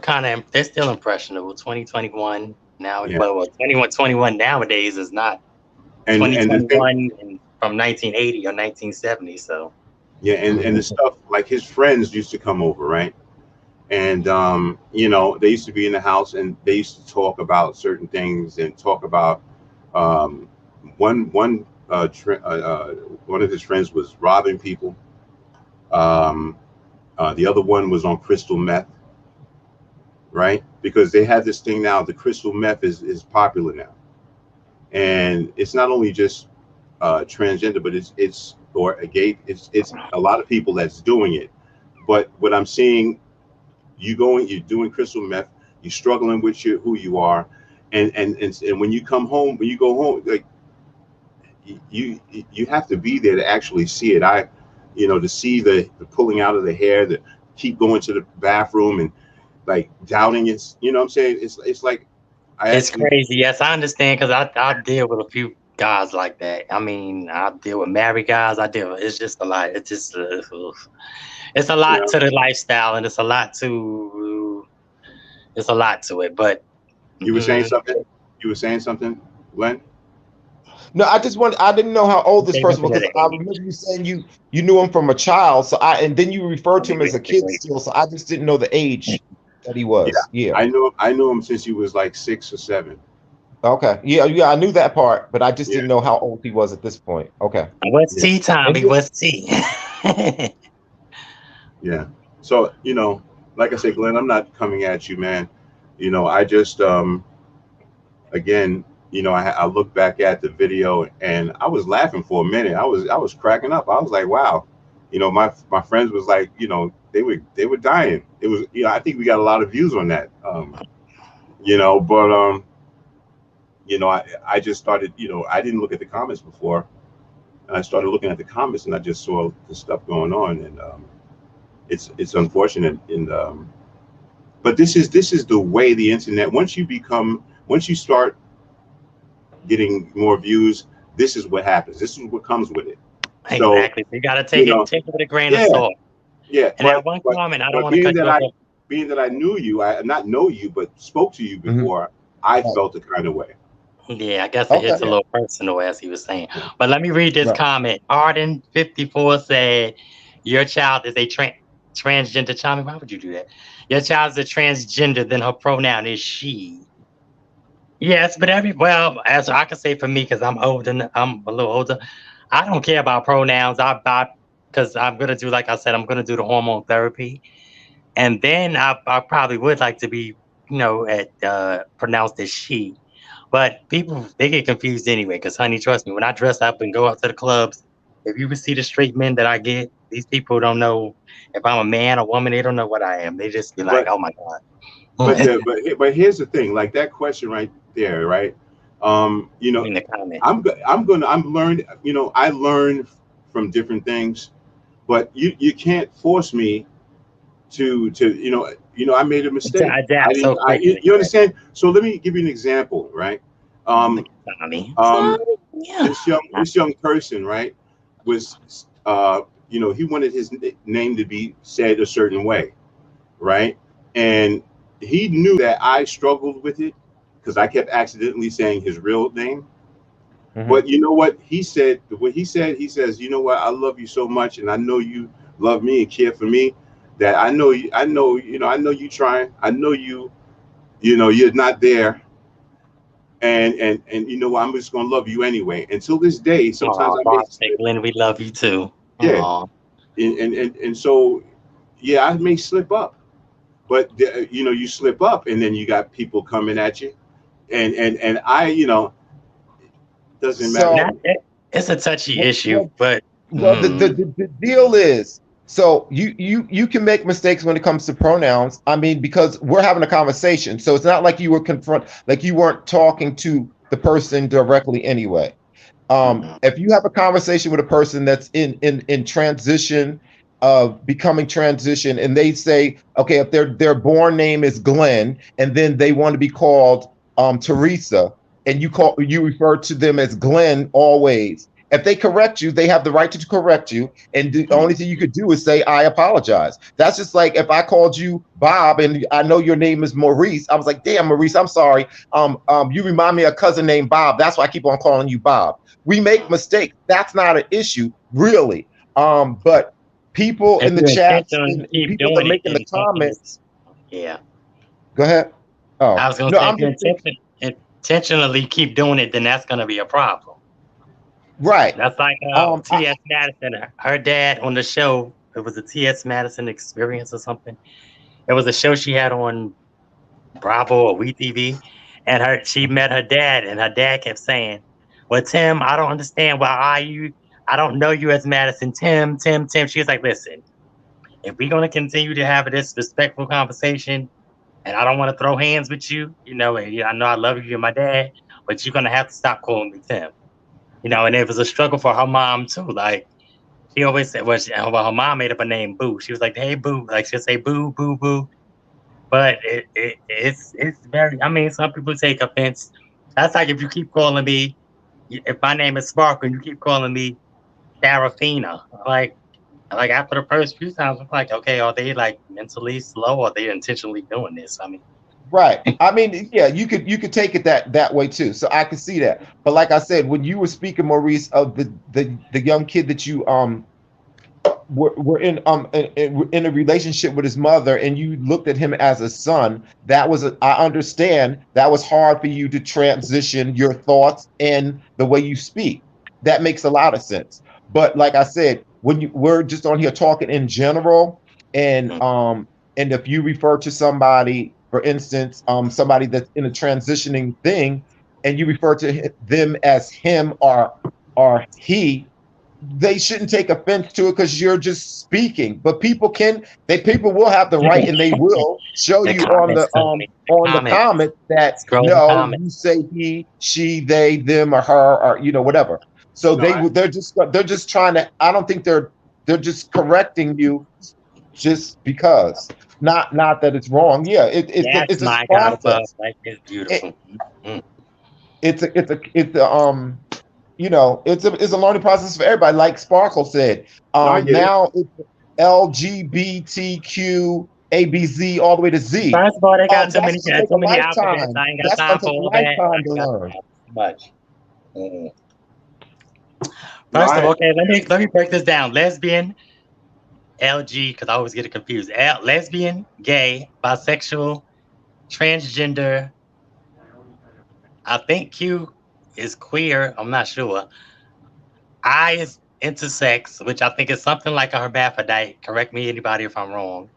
impressionable. 2021 now. Yeah. Well, 21 nowadays is not 2021 from 1980 or 1970. So yeah, and the stuff, like his friends used to come over, right? And they used to be in the house, and they used to talk about certain things, and talk about one one of his friends was robbing people. The other one was on crystal meth, right? Because they have this thing now. The crystal meth is popular now, and it's not only just transgender, but it's or a gay. It's a lot of people that's doing it. But what I'm seeing, you're doing crystal meth. You're struggling with who you are, and when you come home, when you go home, like you have to be there to actually see it. To see the pulling out of the hair, the keep going to the bathroom and like doubting it. You know what I'm saying? It's like it's crazy. Yes, I understand because I deal with a few guys like that. I mean, I deal with married guys. It's just a lot. It's just it's a lot to the lifestyle, and it's a lot to it. But you were saying something. You were saying something, Glenn? No, I didn't know how old this person was because I remember you saying you knew him from a child. And then you referred to him as a kid still. So I just didn't know the age that he was. Yeah. I knew him since he was like 6 or 7. Okay. Yeah. I knew that part, but I just didn't know how old he was at this point. Okay. What's tea, Tommy? What's tea? Yeah. So, like I said, Glenn, I'm not coming at you, man. I just, again, I look back at the video and I was laughing for a minute. I was cracking up. I was like, wow. My friends was like, they were dying. It was, I think we got a lot of views on that. I just started, I didn't look at the comments before. And I started looking at the comments and I just saw the stuff going on, and it's unfortunate. And but this is the way the internet. Once you start getting more views, this is what happens. This is what comes with it. Exactly. So you got to take it with a grain of salt. Yeah. And that one comment, I don't want to cut you off. Being that I knew you, I not know you, but spoke to you before, I felt the kind of way. Yeah, I guess it hits a little personal, as he was saying. But let me read this comment. Arden54 said, your child is a transgender child. Why would you do that? Your child is a transgender, then her pronoun is she. Yes, but as I can say for me, because I'm older, I'm a little older, I don't care about pronouns. Because I'm going to do, like I said, I'm going to do the hormone therapy. And then I probably would like to be, pronounced as she. But people, they get confused anyway, because, honey, trust me, when I dress up and go out to the clubs, if you would see the straight men that I get, these people don't know if I'm a man or woman. They don't know what I am. They just be like, oh, my God. But here's the thing, like that question right there, right? In the comments. I learn from different things, but you can't force me to I made a mistake. You understand? So let me give you an example, right? This young person, right, was he wanted his name to be said a certain way, right? And he knew that I struggled with it because I kept accidentally saying his real name. But you know what he said? He says, you know what? I love you so much, and I know you love me and care for me. That I know you trying. I know you're not there. And I'm just gonna love you anyway. Until this day, sometimes I may Glenn, we love you too. Yeah. And so I may slip up. But you slip up, and then you got people coming at you, and I, doesn't matter. It's a touchy issue, but the deal is, so you can make mistakes when it comes to pronouns. I mean, because we're having a conversation, so it's not like you were like you weren't talking to the person directly anyway. If you have a conversation with a person that's in transition of becoming transition, and they say, okay, if their born name is Glenn, and then they want to be called Teresa, and you refer to them as Glenn always. If they correct you, they have the right to correct you, and the only thing you could do is say, I apologize. That's just like if I called you Bob and I know your name is Maurice. I was like, damn, Maurice, I'm sorry. You remind me of a cousin named Bob. That's why I keep on calling you Bob. We make mistakes. That's not an issue, really. But people in the chat, people are making the comments. Yeah. Go ahead. Oh, I was going to say, if you intentionally keep doing it, then that's going to be a problem. Right. That's like T.S. Madison. Her dad on the show, it was a T.S. Madison Experience or something. It was a show she had on Bravo or WeTV, and she met her dad, and her dad kept saying, "Well, Tim, I don't understand I don't know you as Madison. Tim. She was like, "Listen, if we're gonna continue to have this respectful conversation, and I don't want to throw hands with you, and I know I love you, you're my dad, but you're gonna have to stop calling me Tim." And it was a struggle for her mom too. Like she always said, well, her mom made up a name, Boo. She was like, "Hey, Boo," like she'll say, "Boo, Boo, Boo." But it's very. I mean, some people take offense. That's like if you keep calling me, if my name is Sparkle, and you keep calling me Serafina, like after the first few times, I'm like, okay, are they like mentally slow, or are they intentionally doing this? I mean, right. I mean, yeah, you could take it that way too. So I can see that. But like I said, when you were speaking, Maurice, of the young kid that you were in a relationship with his mother, and you looked at him as a son, I understand that was hard for you to transition your thoughts and the way you speak. That makes a lot of sense. But like I said, we're just on here talking in general, and if you refer to somebody, for instance, somebody that's in a transitioning thing, and you refer to them as him or he, they shouldn't take offense to it because you're just speaking. But people will have the right, and they will show you on the comment that you say he, she, they, them, or her, or whatever. So they're just trying to. I don't think they're just correcting you just because. Not that it's wrong. Yeah, it's a process. It's beautiful. It's a learning process for everybody. Like Sparkle said, now it's LGBTQ ABZ all the way to Z. First of all, they got too many alphabets. I ain't got time for all that. To learn. Much. First of all, okay, let me break this down. Lesbian, LG, because I always get it confused. Lesbian, gay, bisexual, transgender. I think Q is queer. I'm not sure. I is intersex, which I think is something like a hermaphrodite. Correct me, anybody, if I'm wrong.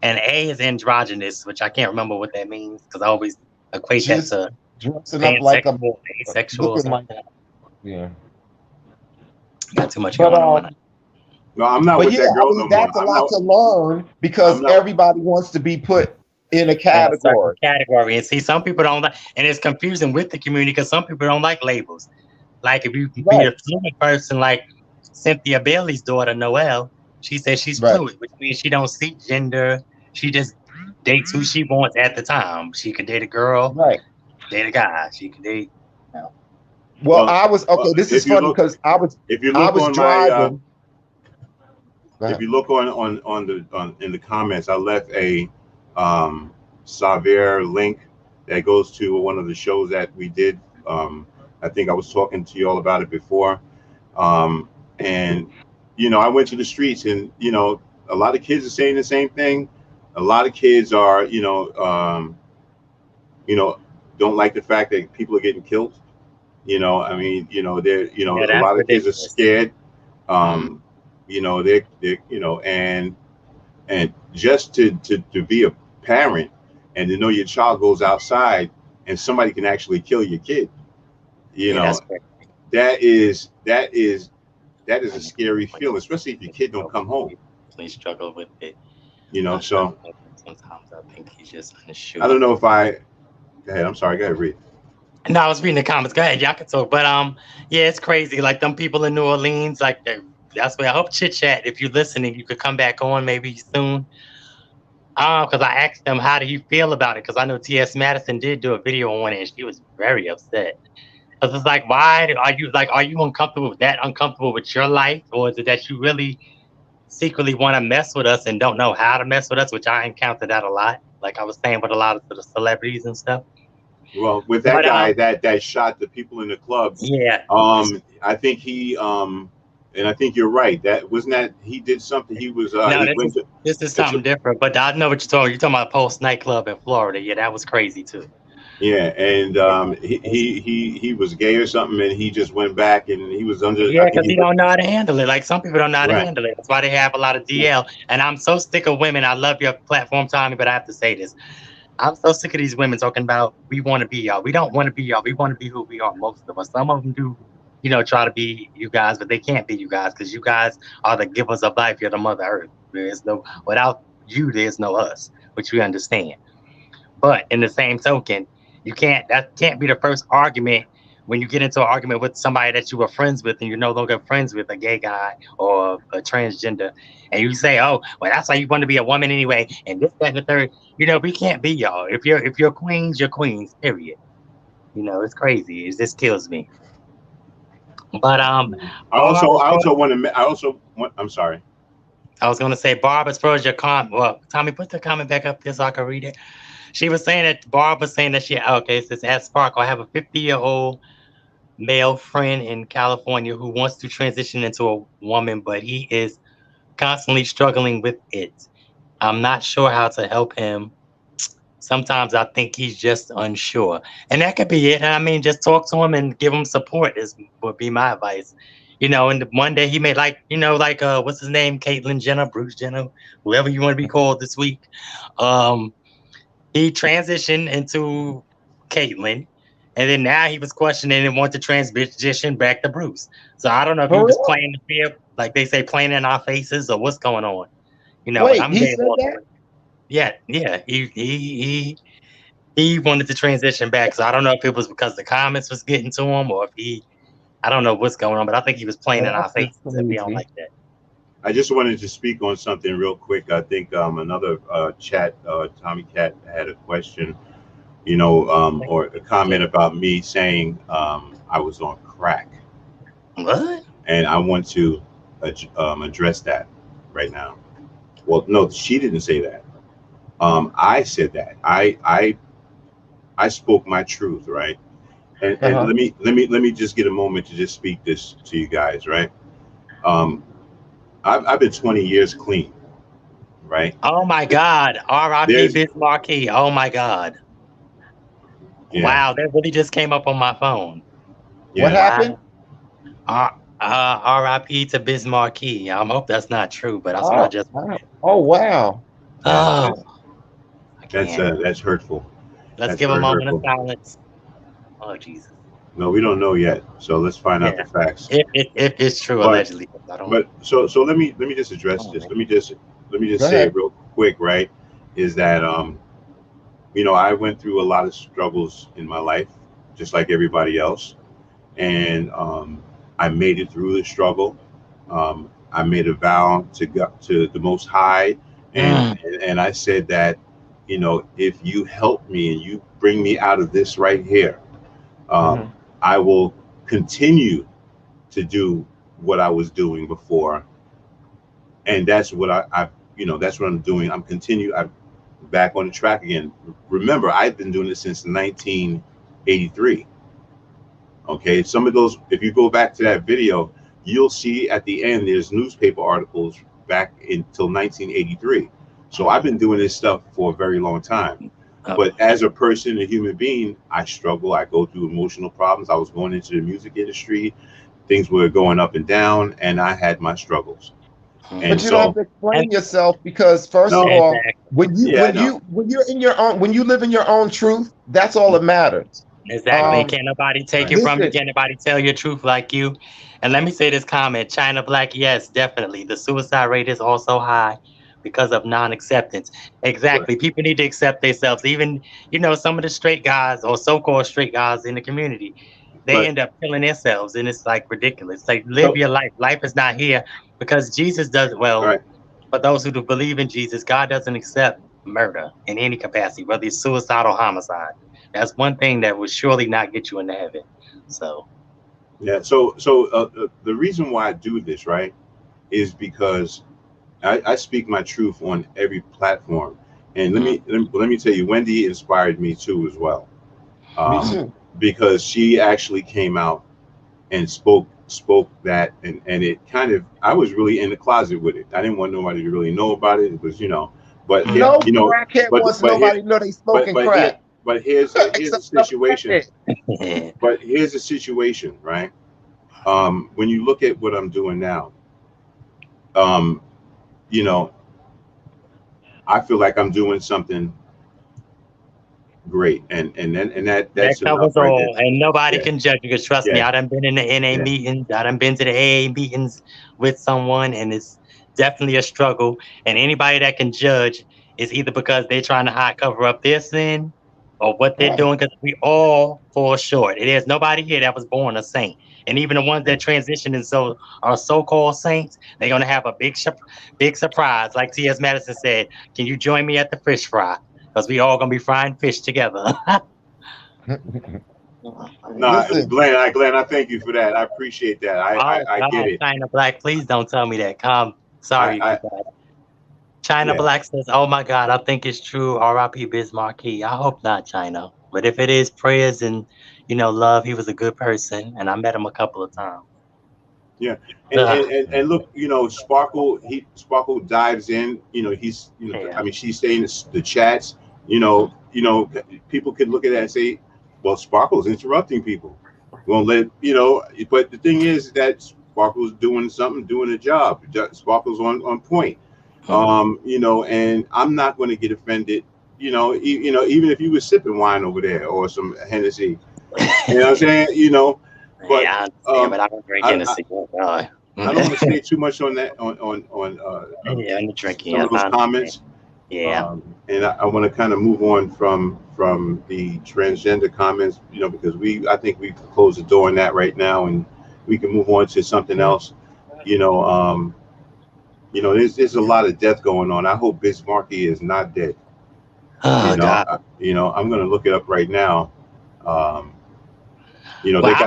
And A is androgynous, which I can't remember what that means because I always equate that to dressing up like a asexual or something. Like, yeah. Got too much going on. No, I'm not with that girl no more. That's a lot to learn because everybody wants to be put in a category. And see, some people don't like, and it's confusing with the community because some people don't like labels. Like if you be a fluid person, like Cynthia Bailey's daughter Noelle, she says she's fluid, which means she don't see gender. She just dates who she wants at the time. She can date a girl, date a guy. She can date. Well, I was okay. This is funny because I was driving. If you look in the comments, I left a Xavier link that goes to one of the shows that we did. I think I was talking to you all about it before. And I went to the streets, and a lot of kids are saying the same thing. A lot of kids are don't like the fact that people are getting killed. They're a lot of kids are scared. And just to be a parent and to know your child goes outside and somebody can actually kill your kid, that is a scary feeling, especially if your kid don't come home. They struggle with it. So sometimes I think he's just unsure. I don't know if go ahead. I'm sorry. Go ahead, read. No, I was reading the comments. Go ahead, y'all can talk. But yeah, it's crazy. Like them people in New Orleans, like that's where I hope Chit Chat. If you're listening, you could come back on maybe soon. Because I asked them, how do you feel about it? Because I know T.S. Madison did do a video on it, and she was very upset. Because it's like, why are you uncomfortable with your life, or is it that you really secretly want to mess with us and don't know how to mess with us? Which I encountered that a lot. Like I was saying with a lot of the celebrities and stuff. Well, with that guy that shot the people in the club, I think he and I think you're right. He did something. He was this is something different. But I know what you're talking. You're talking about Post nightclub in Florida. Yeah, that was crazy too. Yeah, and he was gay or something, and he just went back and he was under. Yeah, I think because he don't know how to handle it. Like some people don't know how to right. handle it. That's why they have a lot of DL. And I'm so sick of women. I love your platform, Tommy, but I have to say this. I'm so sick of these women talking about we want to be y'all. We don't want to be y'all. We want to be who we are. Most of us. Some of them do, try to be you guys, but they can't be you guys because you guys are the givers of life. You're the Mother Earth. There's no without you. There's no us, which we understand. But in the same token, that can't be the first argument when you get into an argument with somebody that you were friends with and you're no longer friends with, a gay guy or a transgender, and you say, "Oh, well, that's why you want to be a woman anyway," and this, that, and the third. We can't be y'all. If you're queens, you're queens. Period. It's crazy. It just kills me. But I also want. I'm sorry. I was gonna say, Barb, as far as your comment, well, Tommy, put the comment back up there so I can read it. She was saying that Barb was saying that it says, at Sparkle, I have a 50-year-old male friend in California who wants to transition into a woman, but he is constantly struggling with it. I'm not sure how to help him. Sometimes I think he's just unsure. And that could be it. I mean, just talk to him and give him support would be my advice. And one day he may what's his name? Caitlyn Jenner, Bruce Jenner, whoever you want to be called this week. He transitioned into Caitlyn, and then now he was questioning and wanted to transition back to Bruce. So I don't know if he was playing the field, like they say, playing in our faces, or what's going on. Wait, he said that? Yeah. He wanted to transition back. So I don't know if it was because the comments was getting to him, or if I don't know what's going on, but I think he was playing in our faces, and we don't like that. I just wanted to speak on something real quick. I think another chat, Tommy Cat had a question, or a comment about me saying I was on crack. What? And I want to address that right now. Well, no, she didn't say that. I said that. I spoke my truth, right? And let me just get a moment to just speak this to you guys, right? I've been 20 years clean, right? Oh my God. R.I.P. Biz Marquee. Oh my God. Yeah. Wow, that really just came up on my phone. Yeah. What happened? R.I.P. to Biz Marquee. I hope that's not true, but that's what I just read. Oh wow. That's hurtful. Let's give a moment of silence. Oh Jesus. No, we don't know yet. So let's find out the facts. If it's true, allegedly. But so let me just address this. Let me just say it real quick, right? Is that I went through a lot of struggles in my life, just like everybody else, and I made it through the struggle. I made a vow to the Most High, and I said that, if you help me and you bring me out of this right here, I will continue to do what I was doing before, and that's what that's what I'm doing. I'm back on the track again. Remember, I've been doing this since 1983. Okay, some of those, if you go back to that video, you'll see at the end there's newspaper articles back until 1983. So I've been doing this stuff for a very long time. But as a person, a human being, I struggle. I go through emotional problems. I was going into the music industry. Things were going up and down, and I had my struggles. And but you don't have to explain yourself, because first of all, when you live in your own truth, that's all that matters. Exactly. Can't nobody take it from you. Can't nobody tell your truth like you. And let me say this comment: China Black, yes, definitely. The suicide rate is also high because of non-acceptance. Exactly. Right. People need to accept themselves. Even, some of the straight guys or so-called straight guys in the community, they end up killing themselves, and it's like ridiculous. Like, live your life. Life is not here because Jesus does well. Right. For those who do believe in Jesus, God doesn't accept murder in any capacity, whether it's suicide or homicide. That's one thing that will surely not get you into heaven. So, yeah. So the reason why I do this, right, is because I speak my truth on every platform, and let me tell you, Wendy inspired me too as well. Me too. Because she actually came out and spoke that, and it kind of, I was really in the closet with it. I didn't want nobody to really know about it. It was, but crackhead wants nobody to know they smoking crack. but here's the situation. But here's the situation, right? When you look at what I'm doing now, you know, I feel like I'm doing something great, and that's That covers enough right all, there. and nobody Yeah. can judge you. Because trust me, Yeah. I done been in the NA Yeah. meetings, I done been to the AA meetings with someone, and it's definitely a struggle. And anybody that can judge is either because they're trying to hide cover up their sin or what they're doing. Because we all fall short. There's nobody here that was born a saint, and even the ones that transition and so are so-called saints, they're gonna have a big surprise. Like T.S. Madison said, "Can you join me at the fish fry?" Because we all gonna be frying fish together. No, Listen, Glenn, I thank you for that. I appreciate that. Oh I God, get it. China Black, please don't tell me that. Sorry, I you guys. China yeah. Black says, "Oh my God, I think it's true." R.I.P. Bismarck. I hope not, China. But if it is, prayers and love. He was a good person, and I met him a couple of times. Yeah, and look, Sparkle dives in. He's Yeah. I mean, she's saying the chats. People could look at that and say, well, Sparkle's interrupting people. Won't let But the thing is that Sparkle's doing something, doing a job. Sparkle's on point. And I'm not going to get offended. Even if you were sipping wine over there or some Hennessy, you know what I'm saying. But Yeah, I understand, but I don't drink Hennessy. I don't want to say too much on that on Yeah, I'm drinking. some of those comments. Yeah. And I want to kind of move on from the transgender comments, because I think we close the door on that right now, and we can move on to something else. There's a lot of death going on. I hope Bismarcky is not dead. Oh God. I'm going to look it up right now. They Well, got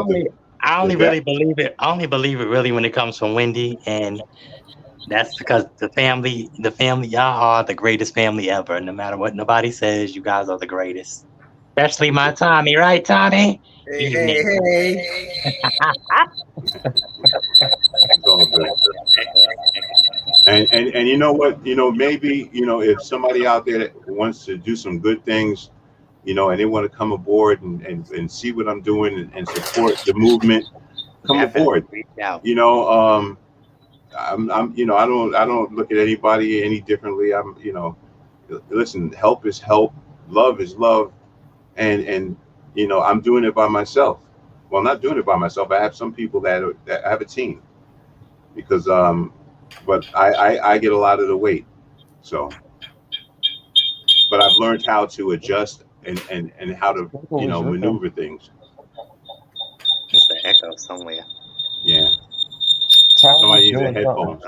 I only really believe it. I only believe it really when it comes from Wendy, and that's because the family, y'all are the greatest family ever. No matter what nobody says, you guys are the greatest. Especially my Tommy, right, Tommy? Hey. It's all good. And you know what? Maybe if somebody out there that wants to do some good things, and they want to come aboard and see what I'm doing and support the movement, come aboard. I'm I don't look at anybody any differently. Listen, help is help, love is love, and I'm doing it by myself. Well, I'm not doing it by myself. I have some people that I have a team, because but I get a lot of the weight. So, but I've learned how to adjust and how to maneuver things. It's the echo somewhere. Yeah. Somebody needs a headphone.